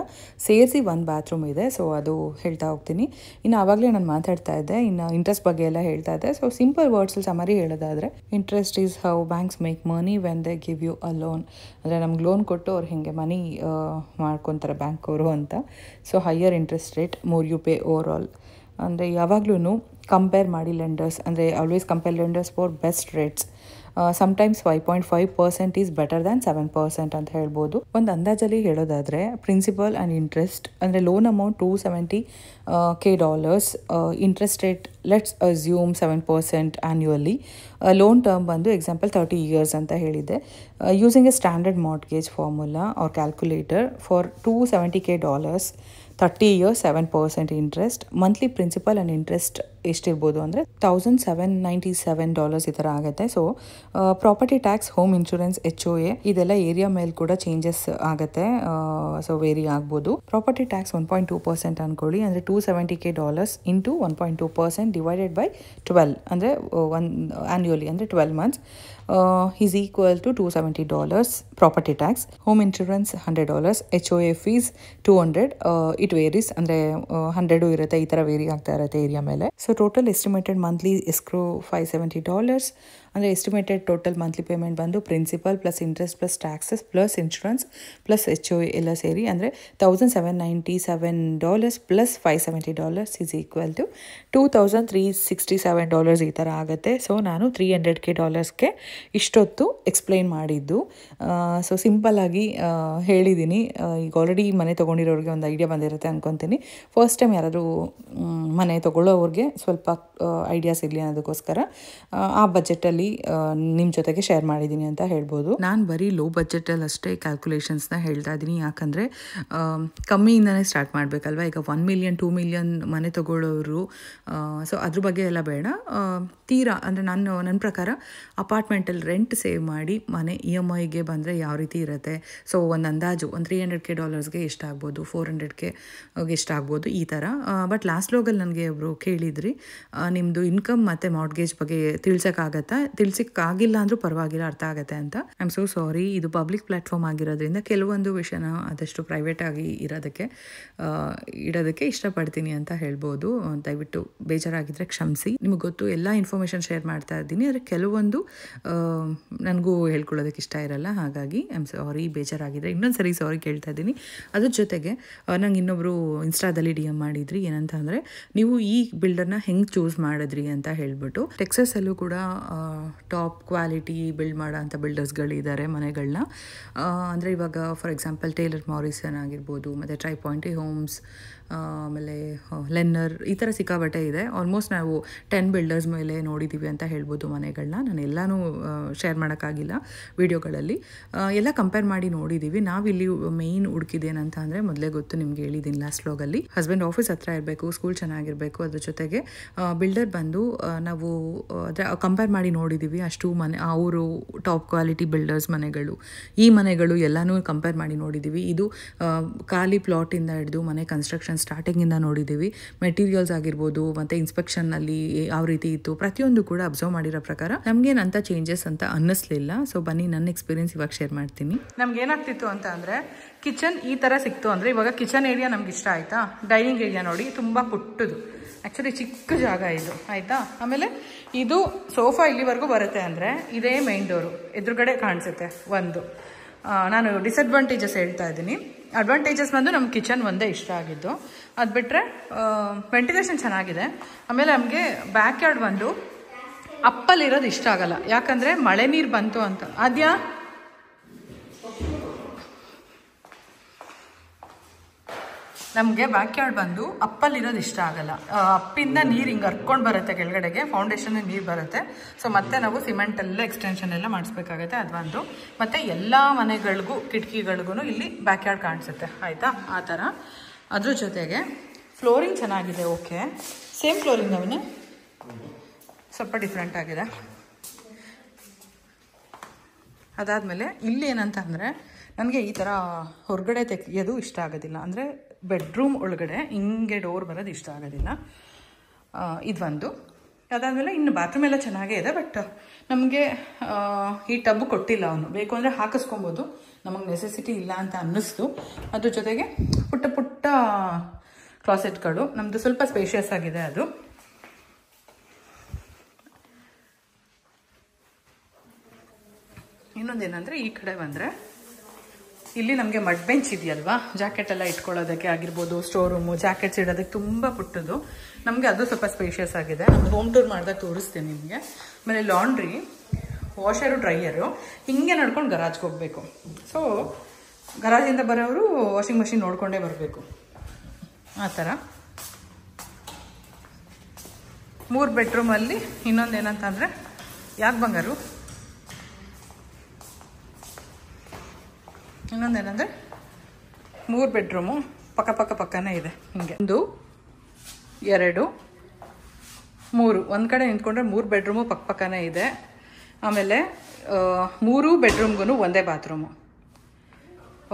ಸೇರಿಸಿ 1 ಬಾತ್ರೂಮ್ ಇದೆ. ಸೊ ಅದು ಹೇಳ್ತಾ ಹೋಗ್ತೀನಿ. ಇನ್ನು ಆವಾಗಲೇ ನಾನು ಮಾತಾಡ್ತಾ ಇದ್ದೆ, ಇನ್ನು ಇಂಟ್ರೆಸ್ಟ್ ಬಗ್ಗೆ ಎಲ್ಲ ಹೇಳ್ತಾ ಇದ್ದೆ. ಸೊ ಸಿಂಪಲ್ ವರ್ಡ್ಸಲ್ಲಿ ಸಮರಿ ಹೇಳೋದಾದರೆ, interest is how banks make money when they give you a loan. ಅಂದರೆ ನಮ್ಗೆ ಲೋನ್ ಕೊಟ್ಟು ಅವ್ರು ಹಿಂಗೆ ಮನಿ ಮಾಡ್ಕೊತಾರೆ ಬ್ಯಾಂಕ್ ಅವರು ಅಂತ. So higher interest rate, more you pay overall. ಅಂದರೆ ಯಾವಾಗಲೂ ಕಂಪೇರ್ ಮಾಡಿ ಲೆಂಡರ್ಸ್, ಅಂದರೆ always compare lenders for best rates. Sometimes 5.5% is better than 7% ಅಂತ ಹೇಳ್ಬೋದು. ಒಂದು ಅಂದಾಜಲ್ಲಿ ಹೇಳೋದಾದರೆ ಪ್ರಿನ್ಸಿಪಲ್ ಆ್ಯಂಡ್ ಇಂಟ್ರೆಸ್ಟ್, ಅಂದರೆ loan amount $270K, interest rate let's assume 7% annually. Loan term ಬಂದು ಎಕ್ಸಾಂಪಲ್ 30 years ಅಂತ ಹೇಳಿದ್ದೆ. Using a standard mortgage formula or calculator for $270K, 30 years 7% interest. Monthly principal and interest ಎಷ್ಟಿರ್ಬೋದು ಅಂದರೆ $1,797 ಈ ಥರ ಆಗುತ್ತೆ. So property tax, home insurance, HOA ಇದೆಲ್ಲ area ಮೇಲೆ ಕೂಡ ಚೇಂಜಸ್ ಆಗುತ್ತೆ. ಸೊ ವೇರಿ ಆಗ್ಬೋದು. ಪ್ರಾಪರ್ಟಿ ಟ್ಯಾಕ್ಸ್ 1.2% ಅಂದ್ಕೊಳ್ಳಿ, ಅಂದರೆ $270K ಇಂಟು 1.2% ಡಿವೈಡೆಡ್ ಬೈ 12, ಅಂದರೆ ಆ್ಯನ್ಯುವಲಿ ಅಂದರೆ 12 months is equal to $270 property tax. Home insurance $100, HOA fees $200. It varies, ಅಂದರೆ 100 ಇರುತ್ತೆ, ಈ ಥರ ವೇರಿ ಆಗ್ತಾ ಇರುತ್ತೆ ಏರಿಯಾ ಮೇಲೆ. So total estimated monthly escrow $570. ಅಂದರೆ ಎಸ್ಟಿಮೇಟೆಡ್ ಟೋಟಲ್ ಮಂತ್ಲಿ ಪೇಮೆಂಟ್ ಬಂದು principal plus interest plus taxes plus insurance plus HOA ಎಲ್ಲ ಸೇರಿ ಅಂದರೆ $1,797 ಪ್ಲಸ್ $570 ಈಸ್ ಈಕ್ವಲ್ ಟು $2,367 ಈ ಥರ ಆಗುತ್ತೆ. ಸೊ ನಾನು $300K ಇಷ್ಟೊತ್ತು ಎಕ್ಸ್ಪ್ಲೈನ್ ಮಾಡಿದ್ದು. ಸೊ ಸಿಂಪಲ್ಲಾಗಿ ಹೇಳಿದ್ದೀನಿ. ಈಗ ಆಲ್ರೆಡಿ ಮನೆ ತೊಗೊಂಡಿರೋರಿಗೆ ಒಂದು ಐಡಿಯಾ ಬಂದಿರುತ್ತೆ ಅಂದ್ಕೊತೀನಿ. ಫಸ್ಟ್ ಟೈಮ್ ಯಾರಾದರೂ ಮನೆ ತೊಗೊಳ್ಳೋವ್ರಿಗೆ ಸ್ವಲ್ಪ ಐಡಿಯಾಸ್ ಇರಲಿ ಅನ್ನೋದಕ್ಕೋಸ್ಕರ ಆ ಬಜೆಟಲ್ಲಿ ನಿಮ್ಮ ಜೊತೆಗೆ ಶೇರ್ ಮಾಡಿದ್ದೀನಿ ಅಂತ ಹೇಳ್ಬೋದು. ನಾನು ಬರೀ ಲೋ ಬಜೆಟಲ್ಲಿ ಅಷ್ಟೇ ಕ್ಯಾಲ್ಕುಲೇಷನ್ಸ್ನ ಹೇಳ್ತಾ ಇದ್ದೀನಿ. ಯಾಕಂದರೆ ಕಮ್ಮಿಯಿಂದನೇ ಸ್ಟಾರ್ಟ್ ಮಾಡಬೇಕಲ್ವ. ಈಗ 1 million 2 million ಮನೆ ತೊಗೊಳ್ಳೋರು, ಸೊ ಅದ್ರ ಬಗ್ಗೆ ಎಲ್ಲ ಬೇಡ. ತೀರಾ ಅಂದರೆ ನನ್ನ ಪ್ರಕಾರ ಅಪಾರ್ಟ್ಮೆಂಟಲ್ಲಿ ರೆಂಟ್ ಸೇವ್ ಮಾಡಿ ಮನೆ EMIಗೆ ಬಂದರೆ ಯಾವ ರೀತಿ ಇರುತ್ತೆ. ಸೊ ಒಂದು ಅಂದಾಜು ಒಂದು $300K ಎಷ್ಟಾಗ್ಬೋದು, $400K ಎಷ್ಟಾಗ್ಬೋದು ಈ ಥರ. ಬಟ್ ಲಾಸ್ಟ್ ಲಾಗಲ್ಲಿ ನನಗೆ ಒಬ್ಬರು ಕೇಳಿದ್ರಿ, ನಿಮ್ಮದು ಇನ್ಕಮ್ ಮತ್ತು ಮಾರ್ಟ್ಗೇಜ್ ಬಗ್ಗೆ ತಿಳಿಸೋಕ್ಕಾಗತ್ತಾ, ತಿಳಿಸಿಕ್ಕಾಗಿಲ್ಲ ಅಂದರೂ ಪರವಾಗಿಲ್ಲ, ಅರ್ಥ ಆಗುತ್ತೆ ಅಂತ. I am so sorry. ಇದು ಪಬ್ಲಿಕ್ ಪ್ಲಾಟ್ಫಾರ್ಮ್ ಆಗಿರೋದ್ರಿಂದ ಕೆಲವೊಂದು ವಿಷಯನ ಆದಷ್ಟು ಪ್ರೈವೇಟಾಗಿ ಇಡೋದಕ್ಕೆ ಇಷ್ಟಪಡ್ತೀನಿ ಅಂತ ಹೇಳ್ಬೋದು. ದಯವಿಟ್ಟು ಬೇಜಾರಾಗಿದ್ದರೆ ಕ್ಷಮಿಸಿ. ನಿಮಗೆ ಗೊತ್ತು, ಎಲ್ಲ ಇನ್ಫಾರ್ಮೇಷನ್ ಶೇರ್ ಮಾಡ್ತಾ ಇದ್ದೀನಿ, ಆದರೆ ಕೆಲವೊಂದು ನನಗೂ ಹೇಳ್ಕೊಳ್ಳೋದಕ್ಕೆ ಇಷ್ಟ ಇರಲ್ಲ. ಹಾಗಾಗಿ ಐ ಆಮ್ ಸಾರಿ, ಬೇಜಾರಾಗಿದ್ದರೆ ಇನ್ನೊಂದು ಸರಿ ಸಾರಿ ಕೇಳ್ತಾ ಇದ್ದೀನಿ. ಅದ್ರ ಜೊತೆಗೆ ನಂಗೆ ಇನ್ನೊಬ್ಬರು ಇನ್ಸ್ಟಾದಲ್ಲಿ DM ಮಾಡಿದ್ರಿ, ಏನಂತ ಅಂದರೆ ನೀವು ಈ ಬಿಲ್ಡರ್ನ ಹೆಂಗೆ ಚೂಸ್ ಮಾಡಿದ್ರಿ ಅಂತ ಹೇಳ್ಬಿಟ್ಟು. ಟೆಕ್ಸಸಲ್ಲೂ ಕೂಡ ಟಾಪ್ ಕ್ವಾಲಿಟಿ ಬಿಲ್ಡ್ ಮಾಡೋ ಅಂಥ ಬಿಲ್ಡರ್ಸ್ಗಳಿದ್ದಾರೆ ಮನೆಗಳನ್ನ. ಅಂದರೆ ಇವಾಗ ಫಾರ್ ಎಕ್ಸಾಂಪಲ್ ಟೇಲರ್ ಮಾರಿಸನ್ ಆಗಿರ್ಬೋದು, ಮತ್ತು ಟ್ರೈ ಪಾಯಿಂಟಿ ಹೋಮ್ಸ್, ಆಮೇಲೆ ಲೆನ್ನರ್, ಈ ಥರ ಸಿಕ್ಕಾಬಟ್ಟೆ ಇದೆ. ಆಲ್ಮೋಸ್ಟ್ ನಾವು 10 ಬಿಲ್ಡರ್ಸ್ ಮೇಲೆ ನೋಡಿದ್ದೀವಿ ಅಂತ ಹೇಳ್ಬೋದು ಮನೆಗಳನ್ನ. ನಾನು ಎಲ್ಲನೂ ಶೇರ್ ಮಾಡೋಕ್ಕಾಗಿಲ್ಲ ವಿಡಿಯೋಗಳಲ್ಲಿ, ಎಲ್ಲ ಕಂಪೇರ್ ಮಾಡಿ ನೋಡಿದ್ದೀವಿ. ನಾವಿಲ್ಲಿ ಮೇಯ್ನ್ ಹುಡುಕಿದ್ದೇನಂತ ಅಂದರೆ, ಮೊದಲೇ ಗೊತ್ತು ನಿಮ್ಗೆ ಹೇಳಿದ್ದೀನಿ ಲಾಸ್ಟ್ ವ್ಲಾಗಲ್ಲಿ, ಹಸ್ಬೆಂಡ್ ಆಫೀಸ್ ಹತ್ರ ಇರಬೇಕು, ಸ್ಕೂಲ್ ಚೆನ್ನಾಗಿರಬೇಕು. ಅದ್ರ ಜೊತೆಗೆ ಬಿಲ್ಡರ್ ಬಂದು ನಾವು ಅಂದರೆ ಕಂಪೇರ್ ಮಾಡಿ ನೋಡಿದ್ದೀವಿ. ಅಷ್ಟು ಮನೆ ಅವರು ಟಾಪ್ ಕ್ವಾಲಿಟಿ ಬಿಲ್ಡರ್ಸ್ ಮನೆಗಳು, ಈ ಮನೆಗಳು ಎಲ್ಲನೂ ಕಂಪೇರ್ ಮಾಡಿ ನೋಡಿದ್ದೀವಿ. ಇದು ಖಾಲಿ ಪ್ಲಾಟಿಂದ ಹಿಡಿದು ಮನೆ ಕನ್ಸ್ಟ್ರಕ್ಷನ್ ಸ್ಟಾರ್ಟಿಂಗಿಂದ ನೋಡಿದ್ದೀವಿ. ಮೆಟೀರಿಯಲ್ಸ್ ಆಗಿರ್ಬೋದು, ಮತ್ತು ಇನ್ಸ್ಪೆಕ್ಷನ್ನಲ್ಲಿ ಯಾವ ರೀತಿ ಇತ್ತು, ಪ್ರತಿಯೊಂದು ಕೂಡ ಅಬ್ಸರ್ವ್ ಮಾಡಿರೋ ಪ್ರಕಾರ ನಮಗೇನಂತ ಚೇಂಜಸ್ ಅಂತ ಅನ್ನಿಸ್ಲಿಲ್ಲ. ಸೊ ಬನ್ನಿ ನನ್ನ ಎಕ್ಸ್ಪೀರಿಯನ್ಸ್ ಇವಾಗ ಶೇರ್ ಮಾಡ್ತೀನಿ. ನಮ್ಗೆ ಏನಾಗ್ತಿತ್ತು ಅಂತ ಅಂದರೆ, ಕಿಚನ್ ಈ ಥರ ಸಿಕ್ತು ಅಂದರೆ, ಇವಾಗ ಕಿಚನ್ ಏರಿಯಾ ನಮ್ಗೆ ಇಷ್ಟ ಆಯಿತಾ. ಡೈನಿಂಗ್ ಏರಿಯಾ ನೋಡಿ ತುಂಬ ಪುಟ್ಟದು, ಆ್ಯಕ್ಚುಲಿ ಚಿಕ್ಕ ಜಾಗ ಇದು, ಆಯಿತಾ. ಆಮೇಲೆ ಇದು ಸೋಫಾ ಇಲ್ಲಿವರೆಗೂ ಬರುತ್ತೆ ಅಂದರೆ ಇದೇ ಮೇನ್ ಡೋರು ಎದುರುಗಡೆ ಕಾಣಿಸುತ್ತೆ. ಒಂದು ನಾನು ಡಿಸಡ್ವಾಂಟೇಜಸ್ ಹೇಳ್ತಾ ಇದ್ದೀನಿ. ಅಡ್ವಾಂಟೇಜಸ್ ಬಂದು ನಮ್ಮ ಕಿಚನ್ ಒಂದೇ ಇಷ್ಟ ಆಗಿದ್ದು. ಅದು ಬಿಟ್ಟರೆ ವೆಂಟಿಲೇಷನ್ ಚೆನ್ನಾಗಿದೆ. ಆಮೇಲೆ ನಮಗೆ ಬ್ಯಾಕ್ ಯಾರ್ಡ್ ಬಂದು ಅಪ್ಪಲ್ಲಿರೋದು ಇಷ್ಟ ಆಗಲ್ಲ, ಯಾಕಂದರೆ ಮಳೆ ನೀರು ಬಂತು ಅಂತ. ಅದ್ಯಾ ನಮಗೆ ಬ್ಯಾಕ್ ಯಾರ್ಡ್ ಬಂದು ಅಪ್ಪಲ್ಲಿರೋದು ಇಷ್ಟ ಆಗಲ್ಲ. ಅಪ್ಪಿಂದ ನೀರು ಹಿಂಗೆ ಹರ್ಕೊಂಡು ಬರುತ್ತೆ ಕೆಳಗಡೆಗೆ, ಫೌಂಡೇಶನ್ ನೀರು ಬರುತ್ತೆ. ಸೊ ಮತ್ತೆ ನಾವು ಸಿಮೆಂಟೆಲ್ಲ ಎಕ್ಸ್ಟೆನ್ಷನ್ ಎಲ್ಲ ಮಾಡಿಸ್ಬೇಕಾಗುತ್ತೆ, ಅದು ಒಂದು. ಮತ್ತು ಎಲ್ಲ ಮನೆಗಳಿಗೂ ಕಿಟಕಿಗಳಿಗೂ ಇಲ್ಲಿ ಬ್ಯಾಕ್ ಯಾರ್ಡ್ ಕಾಣಿಸುತ್ತೆ, ಆಯಿತಾ, ಆ ಥರ. ಅದ್ರ ಜೊತೆಗೆ ಫ್ಲೋರಿಂಗ್ ಚೆನ್ನಾಗಿದೆ, ಓಕೆ, ಸೇಮ್ ಫ್ಲೋರಿಂಗ್ ಅವನೇ, ಸ್ವಲ್ಪ ಡಿಫ್ರೆಂಟ್ ಆಗಿದೆ. ಅದಾದಮೇಲೆ ಇಲ್ಲಿ ಏನಂತ ಅಂದರೆ, ನನಗೆ ಈ ಥರ ಹೊರಗಡೆ ತೆಗೆಯೋದು ಇಷ್ಟ ಆಗೋದಿಲ್ಲ. ಅಂದರೆ ಬೆಡ್ರೂಮ್ ಒಳಗಡೆ ಹಿಂಗೆ ಡೋರ್ ಬರೋದು ಇಷ್ಟ ಆಗೋದಿಲ್ಲ, ಇದು ಒಂದು. ಅದಾದಮೇಲೆ ಇನ್ನು ಬಾತ್ರೂಮ್ ಎಲ್ಲ ಚೆನ್ನಾಗೇ ಇದೆ, ಬಟ್ ನಮಗೆ ಈ ಟಬ್ ಕೊಟ್ಟಿಲ್ಲ ಅವನು. ಬೇಕು ಅಂದರೆ ಹಾಕಿಸ್ಕೊಬೋದು, ನಮಗೆ ನೆಸೆಸಿಟಿ ಇಲ್ಲ ಅಂತ ಅನ್ನಿಸ್ತು. ಅದ್ರ ಜೊತೆಗೆ ಪುಟ್ಟ ಪುಟ್ಟ ಕ್ಲಾಸೆಟ್ಗಳು, ನಮ್ಮದು ಸ್ವಲ್ಪ ಸ್ಪೇಷಿಯಸ್ ಆಗಿದೆ ಅದು. ಇನ್ನೊಂದೇನೆಂದರೆ, ಈ ಕಡೆ ಬಂದರೆ ಇಲ್ಲಿ ನಮಗೆ ಮಡ್ ಬೆಂಚ್ ಇದೆಯಲ್ವಾ, ಜಾಕೆಟ್ ಎಲ್ಲ ಇಟ್ಕೊಳ್ಳೋದಕ್ಕೆ ಆಗಿರ್ಬೋದು, ಸ್ಟೋರ್ ರೂಮು, ಜಾಕೆಟ್ಸ್ ಇಡೋದಕ್ಕೆ ತುಂಬ ಪುಟ್ಟದು. ನಮಗೆ ಅದು ಸ್ವಲ್ಪ ಸ್ಪೇಷಿಯಸ್ ಆಗಿದೆ. ನಾನು ಹೋಮ್ ಟೂರ್ ಮಾಡಿದಾಗ ತೋರಿಸ್ತೀನಿ ನಿಮಗೆ. ಆಮೇಲೆ ಲಾಂಡ್ರಿ, ವಾಷರು, ಡ್ರೈಯರು ಹಿಂಗೆ ನಡ್ಕೊಂಡು ಗರಾಜ್ಗೆ ಹೋಗಬೇಕು. ಸೊ ಗರಾಜಿಂದ ಬರೋರು ವಾಷಿಂಗ್ ಮಷಿನ್ ನೋಡಿಕೊಂಡೇ ಬರಬೇಕು, ಆ ಥರ. 3 ಬೆಡ್ರೂಮಲ್ಲಿ ಇನ್ನೊಂದು ಏನಂತಂದರೆ, ಯಾಕೆ ಬಂಗಾರು, ಇನ್ನೊಂದೇನೆಂದರೆ 3 ಬೆಡ್ರೂಮು ಪಕ್ಕನೇ ಇದೆ. ಹಿಂಗೆ 1 2 3 ಒಂದು ಕಡೆ ನಿಂತ್ಕೊಂಡ್ರೆ 3 ಬೆಡ್ರೂಮು ಪಕ್ಕನೇ ಇದೆ. ಆಮೇಲೆ 3 ಬೆಡ್ರೂಮ್ಗೂ ಒಂದೇ ಬಾತ್ರೂಮು,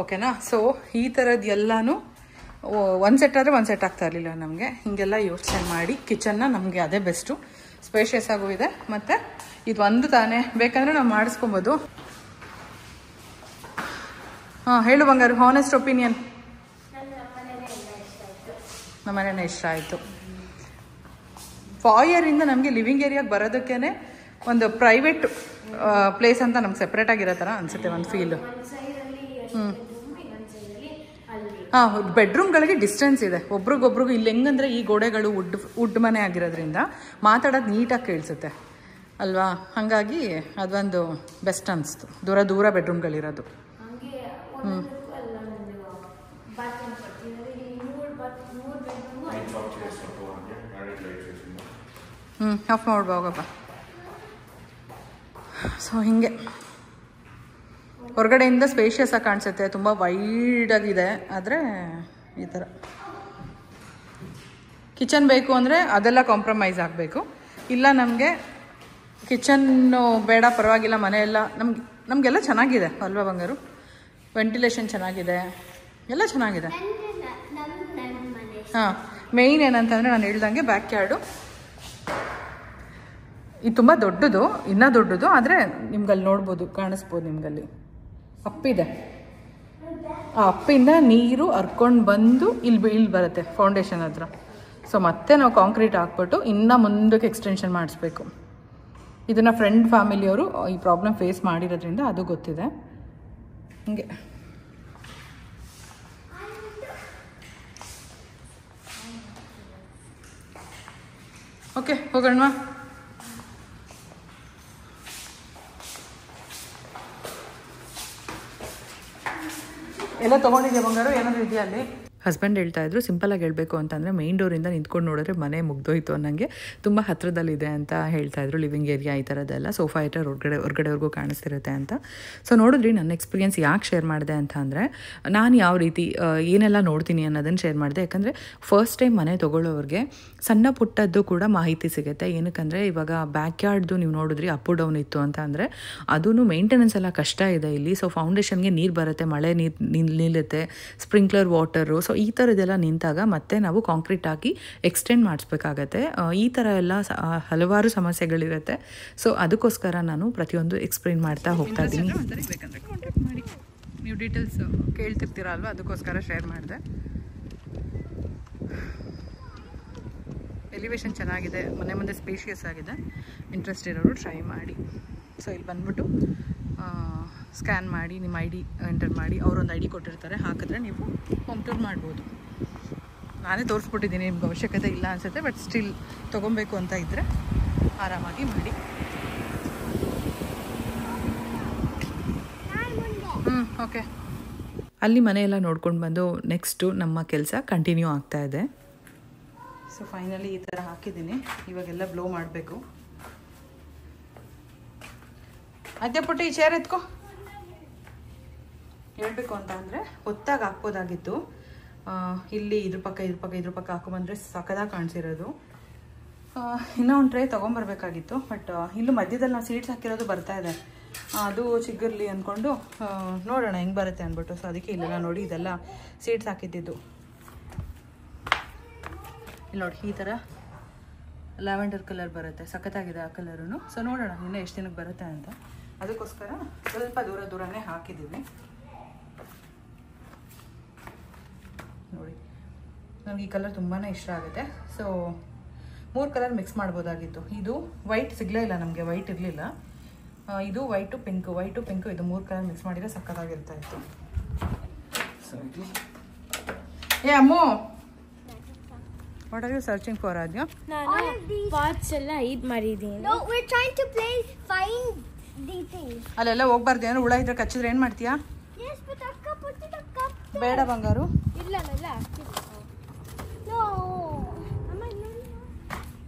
ಓಕೆನಾ. ಸೊ ಈ ಥರದ್ದು ಎಲ್ಲನೂ ಒಂದು ಸೆಟ್ ಆದರೆ ಒಂದು ಸೆಟ್ ಆಗ್ತಾ ಇರಲಿಲ್ಲ ನಮಗೆ. ಹೀಗೆಲ್ಲ ಯೋಚನೆ ಮಾಡಿ ಕಿಚನ್ನ ನಮಗೆ ಅದೇ ಬೆಸ್ಟು, ಸ್ಪೇಷಿಯಸ್ ಆಗೂ ಇದೆ. ಮತ್ತು ಇದು ಒಂದು ತಾನೇ, ಬೇಕಂದರೆ ನಾವು ಮಾಡಿಸ್ಕೊಬೋದು. ಹಾಂ, ಹೇಳು ಬಂಗಾರು, ಹಾನೆಸ್ಟ್ ಒಪಿನಿಯನ್. ನಮ್ಮನೇನೆ ಇಷ್ಟ ಆಯಿತು. ಫಾಯರಿಂದ ನಮಗೆ ಲಿವಿಂಗ್ ಏರಿಯಾಗೆ ಬರೋದಕ್ಕೇ ಒಂದು ಪ್ರೈವೇಟ್ ಪ್ಲೇಸ್ ಅಂತ ನಮ್ಗೆ ಸೆಪ್ರೇಟ್ ಆಗಿರೋ ಥರ ಅನಿಸುತ್ತೆ, ಒಂದು ಫೀಲು. ಹಾಂ, ಬೆಡ್ರೂಮ್ಗಳಿಗೆ ಡಿಸ್ಟೆನ್ಸ್ ಇದೆ ಒಬ್ರಿಗೊಬ್ರಿಗೂ. ಇಲ್ಲಿ ಹೆಂಗಂದರೆ ಈ ಗೋಡೆಗಳು ವುಡ್ ಮನೆ ಆಗಿರೋದ್ರಿಂದ ಮಾತಾಡೋದು ನೀಟಾಗಿ ಕೇಳಿಸುತ್ತೆ ಅಲ್ವಾ. ಹಾಗಾಗಿ ಅದೊಂದು ಬೆಸ್ಟ್ ಅನಿಸ್ತು, ದೂರ ಬೆಡ್ರೂಮ್ಗಳಿರೋದು. ಆಫ್ ಮಾಡ್ಬೋಗಪ್ಪ. ಸೊ ಹೀಗೆ ಹೊರಗಡೆಯಿಂದ ಸ್ಪೇಷಿಯಸ್ ಆಗಿ ಕಾಣಿಸುತ್ತೆ, ತುಂಬ ವೈಡಾಗಿದೆ. ಆದರೆ ಈ ಥರ ಕಿಚನ್ ಬೇಕು ಅಂದರೆ ಅದೆಲ್ಲ ಕಾಂಪ್ರಮೈಸ್ ಆಗಬೇಕು. ಇಲ್ಲ ನಮಗೆ ಕಿಚನ್ನು ಬೇಡ, ಪರವಾಗಿಲ್ಲ, ಮನೆಯೆಲ್ಲ ನಮಗೆಲ್ಲ ಚೆನ್ನಾಗಿದೆ ಅಲ್ವಾ ಬಂಗಾರು. ವೆಂಟಿಲೇಷನ್ ಚೆನ್ನಾಗಿದೆ, ಎಲ್ಲ ಚೆನ್ನಾಗಿದೆ. ಹಾಂ, ಮೇಯ್ನ್ ಏನಂತಂದರೆ ನಾನು ಹೇಳ್ದಂಗೆ ಬ್ಯಾಕ್ ಯಾರ್ಡು ಇದು ತುಂಬ ದೊಡ್ಡದು, ಇನ್ನೂ ದೊಡ್ಡದು. ಆದರೆ ನಿಮ್ಗಲ್ಲಿ ನೋಡ್ಬೋದು, ಕಾಣಿಸ್ಬೋದು ನಿಮ್ಗಲ್ಲಿ ಅಪ್ಪಿದೆ. ಆ ಅಪ್ಪಿಂದ ನೀರು ಹರ್ಕೊಂಡು ಬಂದು ಇಲ್ಲಿ ಬರುತ್ತೆ ಫೌಂಡೇಶನ್ ಹತ್ರ. ಸೊ ಮತ್ತೆ ನಾವು ಕಾಂಕ್ರೀಟ್ ಹಾಕ್ಬಿಟ್ಟು ಇನ್ನೂ ಮುಂದಕ್ಕೆ ಎಕ್ಸ್ಟೆನ್ಷನ್ ಮಾಡಿಸ್ಬೇಕು. ಇದನ್ನು ಫ್ರೆಂಡ್ ಫ್ಯಾಮಿಲಿಯವರು ಈ ಪ್ರಾಬ್ಲಮ್ ಫೇಸ್ ಮಾಡಿರೋದ್ರಿಂದ ಅದು ಗೊತ್ತಿದೆ. ಹಂಗೆ ಓಕೆ, ಹೋಗೋಣ. ಎಲ್ಲ ತೊಗೊಂಡಿದ್ಯಾ ಬಂಗಾರು? ಏನಾದರೂ ಇದೆಯಾ ಅಲ್ಲಿ? ಹಸ್ಬೆಂಡ್ ಹೇಳ್ತಾ ಇದ್ರು, ಸಿಂಪಲಾಗಿ ಹೇಳಬೇಕು ಅಂತಂದರೆ ಮೇನ್ ಡೋರಿಂದ ನಿಂತ್ಕೊಂಡು ನೋಡಿದ್ರೆ ಮನೆ ಮುಗ್ದೋಯ್ತು ಅನ್ನಂಗೆ, ತುಂಬ ಹತ್ರದಲ್ಲಿದೆ ಅಂತ ಹೇಳ್ತಾ ಇದ್ರು. ಲಿವಿಂಗ್ ಏರಿಯಾ ಈ ಥರದ್ದೆಲ್ಲ, ಸೋಫಾ ಐಟರ್ ಹೊರಗಡೆವರೆಗೂ ಕಾಣಿಸ್ತಿರುತ್ತೆ ಅಂತ. ಸೊ ನೋಡಿದ್ರಿ, ನನ್ನ ಎಕ್ಸ್ಪೀರಿಯನ್ಸ್ ಯಾಕೆ ಶೇರ್ ಮಾಡಿದೆ ಅಂತ ಅಂದರೆ, ನಾನು ಯಾವ ರೀತಿ ಏನೆಲ್ಲ ನೋಡ್ತೀನಿ ಅನ್ನೋದನ್ನು ಶೇರ್ ಮಾಡಿದೆ. ಯಾಕಂದರೆ ಫಸ್ಟ್ ಟೈಮ್ ಮನೆ ತೊಗೊಳ್ಳೋರಿಗೆ ಸಣ್ಣ ಪುಟ್ಟದ್ದು ಕೂಡ ಮಾಹಿತಿ ಸಿಗುತ್ತೆ. ಏನಕ್ಕಂದರೆ ಇವಾಗ ಬ್ಯಾಕ್ ಯಾರ್ಡ್ದು ನೀವು ನೋಡಿದ್ರಿ ಅಪ್ ಡೌನ್ ಇತ್ತು ಅಂತ ಅಂದರೆ ಅದೂ ಮೇಂಟೆನೆನ್ಸ್ ಎಲ್ಲ ಕಷ್ಟ ಇದೆ ಇಲ್ಲಿ. ಸೊ ಫೌಂಡೇಶನ್ಗೆ ನೀರು ಬರುತ್ತೆ, ಮಳೆ ನೀರು ನಿಲ್ಲುತ್ತೆ, ಸ್ಪ್ರಿಂಕ್ಲರ್ ವಾಟರು. ಸೊ ಈ ಥರದ್ದೆಲ್ಲ ನಿಂತಾಗ ಮತ್ತೆ ನಾವು ಕಾಂಕ್ರೀಟ್ ಹಾಕಿ ಎಕ್ಸ್ಟೆಂಡ್ ಮಾಡಿಸ್ಬೇಕಾಗತ್ತೆ. ಈ ಥರ ಎಲ್ಲ ಹಲವಾರು ಸಮಸ್ಯೆಗಳಿರುತ್ತೆ. ಸೊ ಅದಕ್ಕೋಸ್ಕರ ನಾನು ಪ್ರತಿಯೊಂದು ಎಕ್ಸ್ಪ್ಲೇನ್ ಮಾಡ್ತಾ ಹೋಗ್ತಾ ಇದ್ದೀನಿ. ಬೇಕಂದರೆ ಕಾಂಟ್ಯಾಕ್ಟ್ ಮಾಡಿ, ನೀವು ಡೀಟೇಲ್ಸ್ ಕೇಳ್ತಿರ್ತೀರ ಅಲ್ವಾ, ಅದಕ್ಕೋಸ್ಕರ ಶೇರ್ ಮಾಡಿದೆ. ಎಲಿವೇಶನ್ ಚೆನ್ನಾಗಿದೆ, ಮನೆ ಮುಂದೆ ಸ್ಪೇಷಿಯಸ್ ಆಗಿದೆ. ಇಂಟ್ರೆಸ್ಟ್ ಇರೋರು ಟ್ರೈ ಮಾಡಿ. ಸೊ ಇಲ್ಲಿ ಬಂದ್ಬಿಟ್ಟು ಸ್ಕ್ಯಾನ್ ಮಾಡಿ ನಿಮ್ಮ ಐ ಡಿ ಎಂಟರ್ ಮಾಡಿ, ಅವರೊಂದು ಐ ಡಿ ಕೊಟ್ಟಿರ್ತಾರೆ, ಹಾಕಿದ್ರೆ ನೀವು ಹೋಮ್ ಟೂರ್ ಮಾಡ್ಬೋದು. ನಾನೇ ತೋರಿಸ್ಬಿಟ್ಟಿದ್ದೀನಿ, ನಿಮ್ಗೆ ಅವಶ್ಯಕತೆ ಇಲ್ಲ ಅನಿಸುತ್ತೆ, ಬಟ್ ಸ್ಟಿಲ್ ತೊಗೊಬೇಕು ಅಂತ ಇದ್ದರೆ ಆರಾಮಾಗಿ ಮಾಡಿ. ಓಕೆ, ಅಲ್ಲಿ ಮನೆಯೆಲ್ಲ ನೋಡ್ಕೊಂಡು ಬಂದು ನೆಕ್ಸ್ಟು ನಮ್ಮ ಕೆಲಸ ಕಂಟಿನ್ಯೂ ಆಗ್ತಾ ಇದೆ. ಸೊ ಫೈನಲಿ ಈ ಥರ ಹಾಕಿದ್ದೀನಿ. ಇವಾಗೆಲ್ಲ ಬ್ಲೋ ಮಾಡಬೇಕು. ಅದೇ ಪುಟ್ಟಿ ಈ ಚೇರ್ ಎತ್ಕೋ. ಹೇಳಬೇಕು ಅಂತ ಅಂದರೆ ಹೊತ್ತಾಗಿ ಹಾಕ್ಬೋದಾಗಿತ್ತು. ಇಲ್ಲಿ ಇದ್ರ ಪಕ್ಕ ಹಾಕೊಂಬಂದರೆ ಸಖದಾಗಿ ಕಾಣಿಸಿರೋದು. ಇನ್ನೂ ಒಂದು ಟ್ರೇ ತೊಗೊಂಬರ್ಬೇಕಾಗಿತ್ತು, ಬಟ್ ಇಲ್ಲೂ ಮಧ್ಯದಲ್ಲಿ ನಾವು ಸೀಡ್ಸ್ ಹಾಕಿರೋದು ಬರ್ತಾ ಇದೆ. ಅದು ಚಿಗುರ್ಲಿ ಅಂದ್ಕೊಂಡು ನೋಡೋಣ ಹೆಂಗೆ ಬರುತ್ತೆ ಅಂದ್ಬಿಟ್ಟು. ಸೊ ಅದಕ್ಕೆ ಇಲ್ಲೆಲ್ಲ ನೋಡಿ, ಇದೆಲ್ಲ ಸೀಡ್ಸ್ ಹಾಕಿದ್ದಿದ್ದು. ಇಲ್ಲಿ ನೋಡಿ, ಈ ಥರ ಲ್ಯಾವೆಂಡರ್ ಕಲರ್ ಬರುತ್ತೆ, ಸಖತ್ತಾಗಿದೆ ಆ ಕಲರೂ. ಸೊ ನೋಡೋಣ ಇನ್ನೂ ಎಷ್ಟು ದಿನಕ್ಕೆ ಬರುತ್ತೆ ಅಂತ. ಅದಕ್ಕೋಸ್ಕರ ಸ್ವಲ್ಪ ದೂರನೇ ಹಾಕಿದ್ದೀವಿ. ನೋಡಿ, ನನಗೆ ಈ ಕಲರ್ ತುಂಬಾ ಇಷ್ಟ ಆಗುತ್ತೆ. ಸೊ 3 ಕಲರ್ ಮಿಕ್ಸ್ ಮಾಡ್ಬೋದಾಗಿತ್ತು. ಇದು ವೈಟ್ ಸಿಗಲೇ ಇಲ್ಲ ನಮಗೆ, ವೈಟ್ ಇರಲಿಲ್ಲ. ಇದು ವೈಟು ಪಿಂಕು ಇದು 3 ಕಲರ್ ಮಿಕ್ಸ್ ಮಾಡಿದರೆ ಸಕ್ಕತ್ತಾಗಿರ್ತಾ ಇತ್ತು. ಸೊ ಇಲ್ಲಿ ಏ Ammu, what are you searching for? Aadya ನಾನು ಪಾರ್ಟ್ಸ್ ಎಲ್ಲ ಇದು ಮಾಡಿದ್ದೀನಿ. No, we're trying to play find the thing. ಅಲ್ಲೆಲ್ಲ ಹೋಗ್ಬಾರ್ದು, ಏನೋ ಹುಳ ಇದ್ರೆ ಕಚ್ಚಿದ್ರೆ ಏನು ಮಾಡ್ತೀಯಾ? Yes, but akka put the cup. ಬೇಡ ಬಂಗಾರು. ಇಲ್ಲ. No. ಅಮ್ಮ ನೋಡಿ.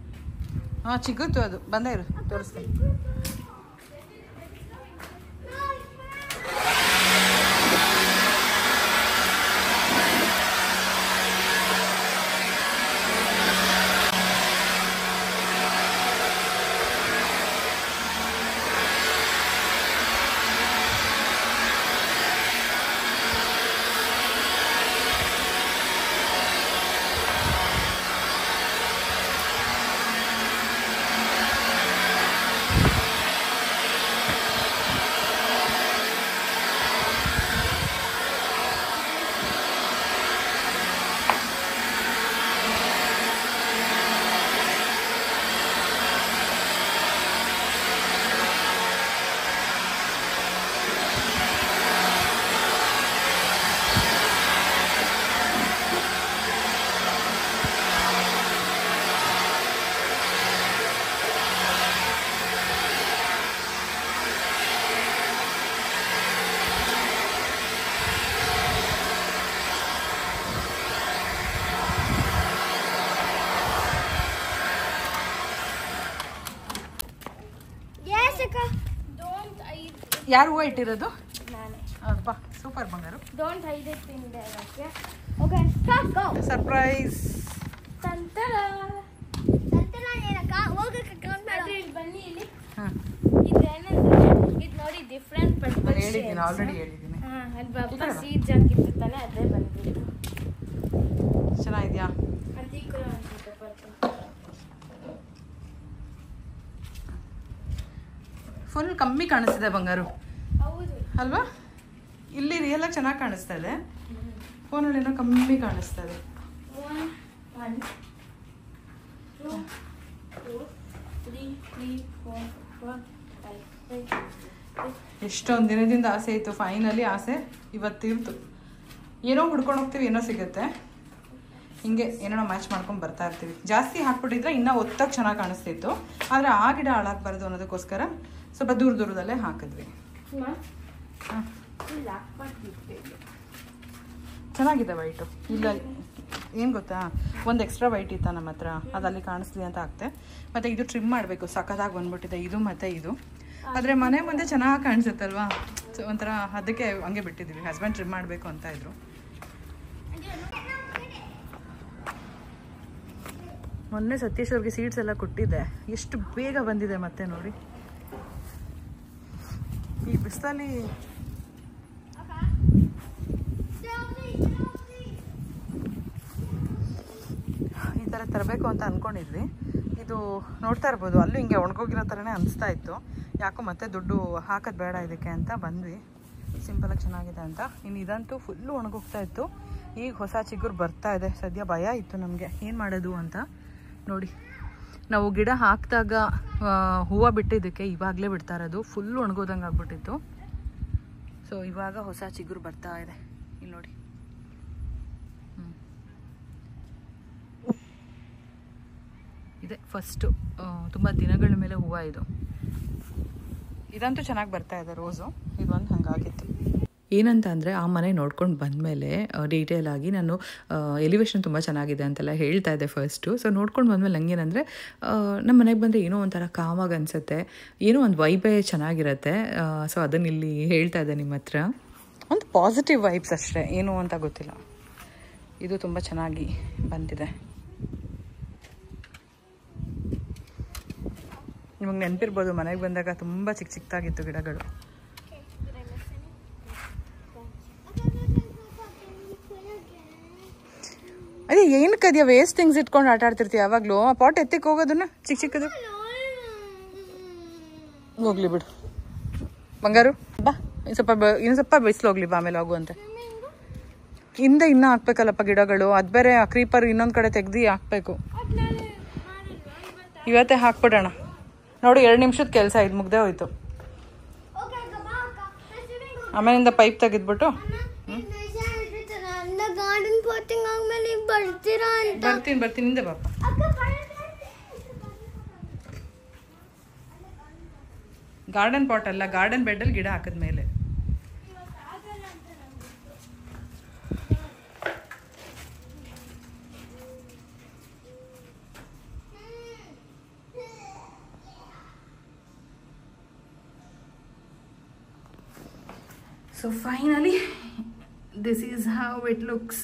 ಹಾಂ, ಚಿಗುತ್ತು ಅದು. ಬಂದೇ ಇರು, ತೋರಿಸ್ತೀನಿ. ಯಾರು ಹೂವು ಇಟ್ಟಿರೋದು? ನಾನೇ. ಹೌದಪ್ಪ, ಸೂಪರ್ ಬಂಗಾರು. Don't hide it in there, okay? Okay, start, go. Surprise. ತಂತಲ ಏನಕ್ಕ ಹೋಗಕ್ಕೆ ಕೌಂಟ್ ಮಾಡಿ ಇಲ್ಲಿ ಬನ್ನಿ. ಇಲ್ಲಿ ಇದೇನಂದ್ರೆ ಇದು ನೋಡಿ ಡಿಫ್ರೆಂಟ್ ಪರ್ಪಲ್ ಶೇಡ್ಸ್. ಹೇಳಿದ್ದೀನಿ, ಆಲ್ರೆಡಿ ಹೇಳಿದ್ದೀನಿ. ಅಲ್ಲಿ ಪಾಪ ಸೀಡ್ಸ್ ಹಾಕಿತ್ತು ತಾನೆ, ಅದೇ ಬಂದಿತ್ತು. ಚೆನ್ನಾಗಿದ್ಯಾ? ಅದಿಕ್ಕೂ ಅನ್ಸುತ್ತೆ ಪರ್ಪಲ್. ಫುಲ್ ಕಮ್ಮಿ ಕಾಣಿಸ್ತಿದೆ ಬಂಗಾರು ಹೌದು ಅಲ್ವಾ? ಇಲ್ಲಿ ರಿಯಲಾಗಿ ಚೆನ್ನಾಗಿ ಕಾಣಿಸ್ತಾ ಇದೆ, ಫೋನಲ್ಲಿ ಏನೋ ಕಮ್ಮಿ ಕಾಣಿಸ್ತಾ ಇದೆ. 1 2 3 4 5 6 ಎಷ್ಟೊಂದು ದಿನದಿಂದ ಆಸೆ ಇತ್ತು, ಫೈನಲಿ ಆಸೆ ಇವತ್ತಿರ್ತು. ಏನೋ ಹುಡ್ಕೊಂಡು ಹೋಗ್ತೀವಿ, ಏನೋ ಸಿಗುತ್ತೆ, ಹಿಂಗೆ ಏನೋ ಮ್ಯಾಚ್ ಮಾಡ್ಕೊಂಡು ಬರ್ತಾ ಇರ್ತೀವಿ. ಜಾಸ್ತಿ ಹಾಕ್ಬಿಟ್ಟಿದ್ರೆ ಇನ್ನೂ ಒತ್ತಾಗಿ ಚೆನ್ನಾಗಿ ಕಾಣಿಸ್ತಿತ್ತು, ಆದರೆ ಆ ಗಿಡ ಹಾಳಾಗಬಾರ್ದು ಅನ್ನೋದಕ್ಕೋಸ್ಕರ ಸ್ವಲ್ಪ ದೂರದಲ್ಲೇ ಹಾಕಿದ್ವಿ. ಹಾಂ ಚೆನ್ನಾಗಿದೆ ವೈಟು. ಇಲ್ಲ ಏನು ಗೊತ್ತಾ, ಒಂದು ಎಕ್ಸ್ಟ್ರಾ ವೈಟ್ ಇತ್ತ ನಮ್ಮ ಹತ್ರ, ಅದು ಅಲ್ಲಿ ಕಾಣಿಸ್ಲಿ ಅಂತ ಹಾಕ್ತೆ. ಮತ್ತು ಇದು ಟ್ರಿಮ್ ಮಾಡಬೇಕು, ಸಖತ್ತಾಗಿ ಬಂದ್ಬಿಟ್ಟಿದೆ ಇದು ಮತ್ತು ಇದು. ಆದರೆ ಮನೆ ಮುಂದೆ ಚೆನ್ನಾಗಿ ಕಾಣಿಸುತ್ತಲ್ವಾ, ಒಂಥರ ಅದಕ್ಕೆ ಹಂಗೆ ಬಿಟ್ಟಿದ್ದೀವಿ. ಹಸ್ಬೆಂಡ್ ಟ್ರಿಮ್ ಮಾಡಬೇಕು ಅಂತ ಇದ್ರು. ಮೊನ್ನೆ ಸತೀಶ್ ಅವ್ರಿಗೆ ಸೀಡ್ಸ್ ಎಲ್ಲ ಕೊಟ್ಟಿದ್ದೆ, ಎಷ್ಟು ಬೇಗ ಬಂದಿದೆ ಮತ್ತೆ ನೋಡಿ. ಈ ಬಿಸಿಲಲ್ಲಿ ಈ ಥರ ತರಬೇಕು ಅಂತ ಅಂದ್ಕೊಂಡಿದ್ವಿ. ಇದು ನೋಡ್ತಾ ಇರ್ಬೋದು, ಅಲ್ಲೂ ಹಿಂಗೆ ಒಣಗೋಗಿರೋ ಥರನೇ ಅನಿಸ್ತಾ ಇತ್ತು. ಯಾಕೋ ಮತ್ತೆ ದುಡ್ಡು ಹಾಕೋದು ಬೇಡ ಇದಕ್ಕೆ ಅಂತ ಬಂದ್ವಿ. ಸಿಂಪಲಾಗಿ ಚೆನ್ನಾಗಿದೆ ಅಂತ. ಇನ್ನು ಇದಂತೂ ಫುಲ್ಲು ಒಣಗೋಗ್ತಾ ಇತ್ತು. ಈಗ ಹೊಸ ಚಿಗುರು ಬರ್ತಾ ಇದೆ. ಸದ್ಯ ಭಯ ಇತ್ತು ನಮಗೆ ಏನು ಮಾಡೋದು ಅಂತ. ನೋಡಿ, ನಾವು ಗಿಡ ಹಾಕಿದಾಗ ಹೂವು ಬಿಟ್ಟಿದ್ದಕ್ಕೆ ಇವಾಗಲೇ ಬಿಡ್ತಾ ಇರೋದು, ಫುಲ್ಲು ಒಣಗೋದಂಗೆ ಆಗ್ಬಿಟ್ಟಿತ್ತು. ಸೊ ಇವಾಗ ಹೊಸ ಚಿಗುರು ಬರ್ತಾ ಇದೆ, ಇಲ್ಲಿ ನೋಡಿ. ಇದೆ ಫಸ್ಟು, ತುಂಬ ದಿನಗಳ ಮೇಲೆ ಹೂವು ಇದು. ಇದಂತೂ ಚೆನ್ನಾಗಿ ಬರ್ತಾ ಇದೆ ರೋಸು. ಇದೊಂದು ಹಂಗಾಗಿತ್ತು. ಏನಂತ ಅಂದರೆ ಆ ಮನೆ ನೋಡ್ಕೊಂಡು ಬಂದಮೇಲೆ ಡೀಟೇಲ್ ಆಗಿ ನಾನು ಎಲಿವೇಶನ್ ತುಂಬ ಚೆನ್ನಾಗಿದೆ ಅಂತೆಲ್ಲ ಹೇಳ್ತಾ ಇದ್ದೆ ಫಸ್ಟು. ಸೊ ನೋಡ್ಕೊಂಡು ಬಂದಮೇಲೆ ನನಗೇನಂದರೆ ನಮ್ಮ ಮನೆಗೆ ಬಂದರೆ ಏನೋ ಒಂಥರ ಕಾಮಾಗಿ ಅನಿಸುತ್ತೆ, ಏನೋ ಒಂದು ವೈಬೇ ಚೆನ್ನಾಗಿರುತ್ತೆ. ಸೊ ಅದನ್ನು ಇಲ್ಲಿ ಹೇಳ್ತಾ ಇದ್ದೆ ನಿಮ್ಮ ಹತ್ರ. ಒಂದು ಪಾಸಿಟಿವ್ ವೈಬ್ಸ್ ಅಷ್ಟೇ, ಏನು ಅಂತ ಗೊತ್ತಿಲ್ಲ. ಇದು ತುಂಬ ಚೆನ್ನಾಗಿ ಬಂದಿದೆ. ನಿಮಗೆ ನೆನಪಿರ್ಬೋದು, ಮನೆಗೆ ಬಂದಾಗ ತುಂಬ ಚಿಕ್ಕ ಚಿಕ್ಕದಾಗಿತ್ತು ಗಿಡಗಳು. ಅದೇ ಏನಕ್ಕೆ ಅದ್ಯಾ ವೇಸ್ಟ್ ಥಿಂಗ್ಸ್ ಇಟ್ಕೊಂಡು ಆಟ ಆಡ್ತಿರ್ತೀವಿ ಯಾವಾಗಲೂ. ಆ ಪಾಟ್ ಎತ್ತಿಕ್ಕೆ ಹೋಗೋದನ್ನ ಚಿಕ್ಕ ಚಿಕ್ಕದು ಹೋಗ್ಲಿ ಬಿಡು ಬಂಗಾರು. ಬಾ ಇನ್ನು ಸ್ವಲ್ಪ ಬಿಸಿಲು ಹೋಗ್ಲಿ ಬಾ, ಆಮೇಲೆ ಹೋಗು ಅಂತ. ಹಿಂದೆ ಇನ್ನೂ ಹಾಕ್ಬೇಕಲ್ಲಪ್ಪ ಗಿಡಗಳು, ಅದು ಬೇರೆ ಆ ಕ್ರೀಪರ್ ಇನ್ನೊಂದು ಕಡೆ ತೆಗ್ದು ಹಾಕ್ಬೇಕು. ಇವತ್ತೇ ಹಾಕ್ಬಿಡೋಣ. ನೋಡಿ 2 ನಿಮಿಷದ ಕೆಲಸ, ಇದು ಮುಗ್ದೇ ಹೋಯ್ತು. ಆಮೇಲಿಂದ ಪೈಪ್ ತೆಗೆದ್ಬಿಟ್ಟು ಬರ್ತೀನಿ ಹಿಂದೆ ಬಾಪ. ಗಾರ್ಡನ್ ಪಾಟ್ ಅಲ್ಲ, ಗಾರ್ಡನ್ ಬೆಡ್ಡಲ್ಲಿ ಗಿಡ ಹಾಕಿದ್ಮೇಲೆ. So finally, this is how it looks.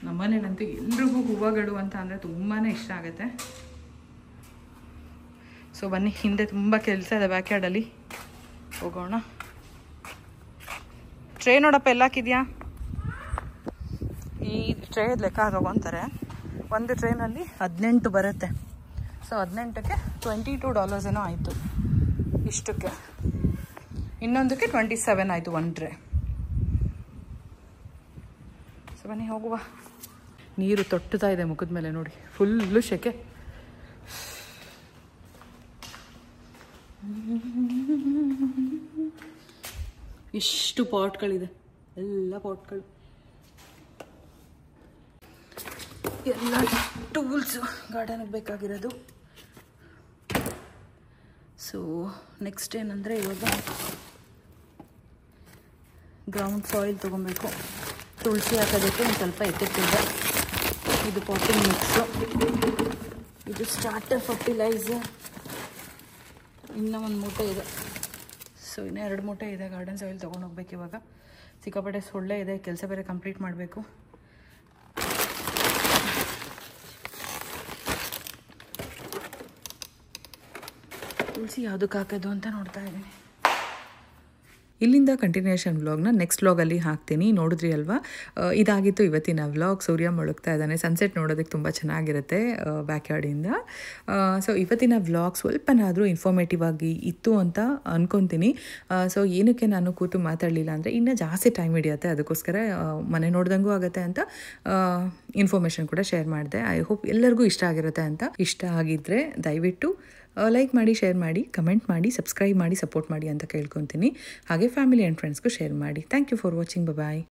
ನಮ್ಮನೇಲಂತೂ ಎಲ್ರಿಗೂ ಹೂವುಗಳು ಅಂತ ಅಂದರೆ ತುಂಬಾ ಇಷ್ಟ ಆಗುತ್ತೆ. ಸೊ ಬನ್ನಿ, ಹಿಂದೆ ತುಂಬ ಕೆಲಸ ಇದೆ ಬ್ಯಾಕ್ಯಾರ್ಡಲ್ಲಿ, ಹೋಗೋಣ. ಟ್ರೇ ನೋಡಪ್ಪ ಎಲ್ಲ ಹಾಕಿದ್ಯಾ. ಈ ಟ್ರೇದ ಲೆಕ್ಕ ತಗೊತಾರೆ. ಒಂದು ಟ್ರೇನಲ್ಲಿ 18 ಬರುತ್ತೆ. ಸೊ 18ಕ್ಕೆ $22 ಏನೋ ಆಯಿತು ಇಷ್ಟಕ್ಕೆ. ಇನ್ನೊಂದಕ್ಕೆ 27 ಆಯಿತು ಒಂದು ಟ್ರೇ. ಸೊ ಬನ್ನಿ ಹೋಗುವ. ನೀರು ತೊಟ್ಟುತ್ತಾ ಇದೆ ಮುಖದ ಮೇಲೆ ನೋಡಿ, ಫುಲ್ಲು ಸೆಕೆ. ಇಷ್ಟು ಪಾಟ್ಗಳಿದೆ, ಎಲ್ಲ ಪಾಟ್ಗಳು, ಎಲ್ಲ ಟೂಲ್ಸು ಗಾರ್ಡನ್ಗೆ ಬೇಕಾಗಿರೋದು. ಸೊ ನೆಕ್ಸ್ಟ್ ಏನಂದರೆ ಇವಾಗ ಗ್ರೌಂಡ್ ಸಾಯಿಲ್ ತೊಗೊಬೇಕು. ತುಳಸಿ ಹಾಕೋದಕ್ಕೆ ಒಂದು ಸ್ವಲ್ಪ ಎತ್ತಿಟ್ಟಿದ್ದೆ. ಇದು ಪಾಟಿಂಗ್ ಮಿಕ್ಸು, ಇದು ಸ್ಟಾರ್ಟರ್ ಫರ್ಟಿಲೈಸರ್. ಇನ್ನೂ ಒಂದು ಮೂಟೆ ಇದೆ. ಸೊ ಇನ್ನೂ 2 ಮೂಟೆ ಇದೆ ಗಾರ್ಡನ್ ಸಾಯಿಲ್ ತೊಗೊಂಡು ಹೋಗ್ಬೇಕು. ಇವಾಗ ಸಿಕ್ಕಾಪಟ್ಟೆ ಸೊಳ್ಳೆ ಇದೆ, ಕೆಲಸ ಬೇರೆ ಕಂಪ್ಲೀಟ್ ಮಾಡಬೇಕು. ತುಳಸಿ ಯಾವುದಕ್ಕೆ ಹಾಕೋದು ಅಂತ ನೋಡ್ತಾ ಇದ್ದೀನಿ. ಇಲ್ಲಿಂದ ಕಂಟಿನ್ಯೂಷನ್ ವ್ಲಾಗ್ನ ನೆಕ್ಸ್ಟ್ ವ್ಲಾಗಲ್ಲಿ ಹಾಕ್ತೀನಿ. ನೋಡಿದ್ರಿ ಅಲ್ವಾ, ಇದಾಗಿತ್ತು ಇವತ್ತಿನ ವ್ಲಾಗ್. ಸೂರ್ಯ ಮುಳುಗ್ತಾ ಇದ್ದಾನೆ, ಸನ್ಸೆಟ್ ನೋಡೋದಕ್ಕೆ ತುಂಬ ಚೆನ್ನಾಗಿರುತ್ತೆ ಬ್ಯಾಕ್ ಯಾರ್ಡಿಂದ. ಸೊ ಇವತ್ತಿನ ವ್ಲಾಗ್ ಸ್ವಲ್ಪನಾದರೂ ಇನ್ಫಾರ್ಮೇಟಿವ್ ಆಗಿ ಇತ್ತು ಅಂತ ಅನ್ಕೊತೀನಿ. ಸೊ ಏನಕ್ಕೆ ನಾನು ಕೂತು ಮಾತಾಡಲಿಲ್ಲ ಅಂದರೆ ಇನ್ನೂ ಜಾಸ್ತಿ ಟೈಮ್ ಹಿಡಿಯುತ್ತೆ, ಅದಕ್ಕೋಸ್ಕರ ಮನೆ ನೋಡ್ದಂಗೂ ಆಗುತ್ತೆ ಅಂತ ಇನ್ಫಾರ್ಮೇಷನ್ ಕೂಡ ಶೇರ್ ಮಾಡಿದೆ. ಐ ಹೋಪ್ ಎಲ್ಲರಿಗೂ ಇಷ್ಟ ಆಗಿರುತ್ತೆ ಅಂತ. ಇಷ್ಟ ಆಗಿದ್ದರೆ ದಯವಿಟ್ಟು ಲೈಕ್ ಮಾಡಿ, ಶೇರ್ ಮಾಡಿ, ಕಮೆಂಟ್ ಮಾಡಿ, ಸಬ್ಸ್ಕ್ರೈಬ್ ಮಾಡಿ, ಸಪೋರ್ಟ್ ಮಾಡಿ ಅಂತ ಕೇಳ್ಕೊತೀನಿ. ಹಾಗೆ ಫ್ಯಾಮಿಲಿ ಆ್ಯಂಡ್ ಫ್ರೆಂಡ್ಸ್ಗೂ ಶೇರ್ ಮಾಡಿ. Thank you for watching. Bye.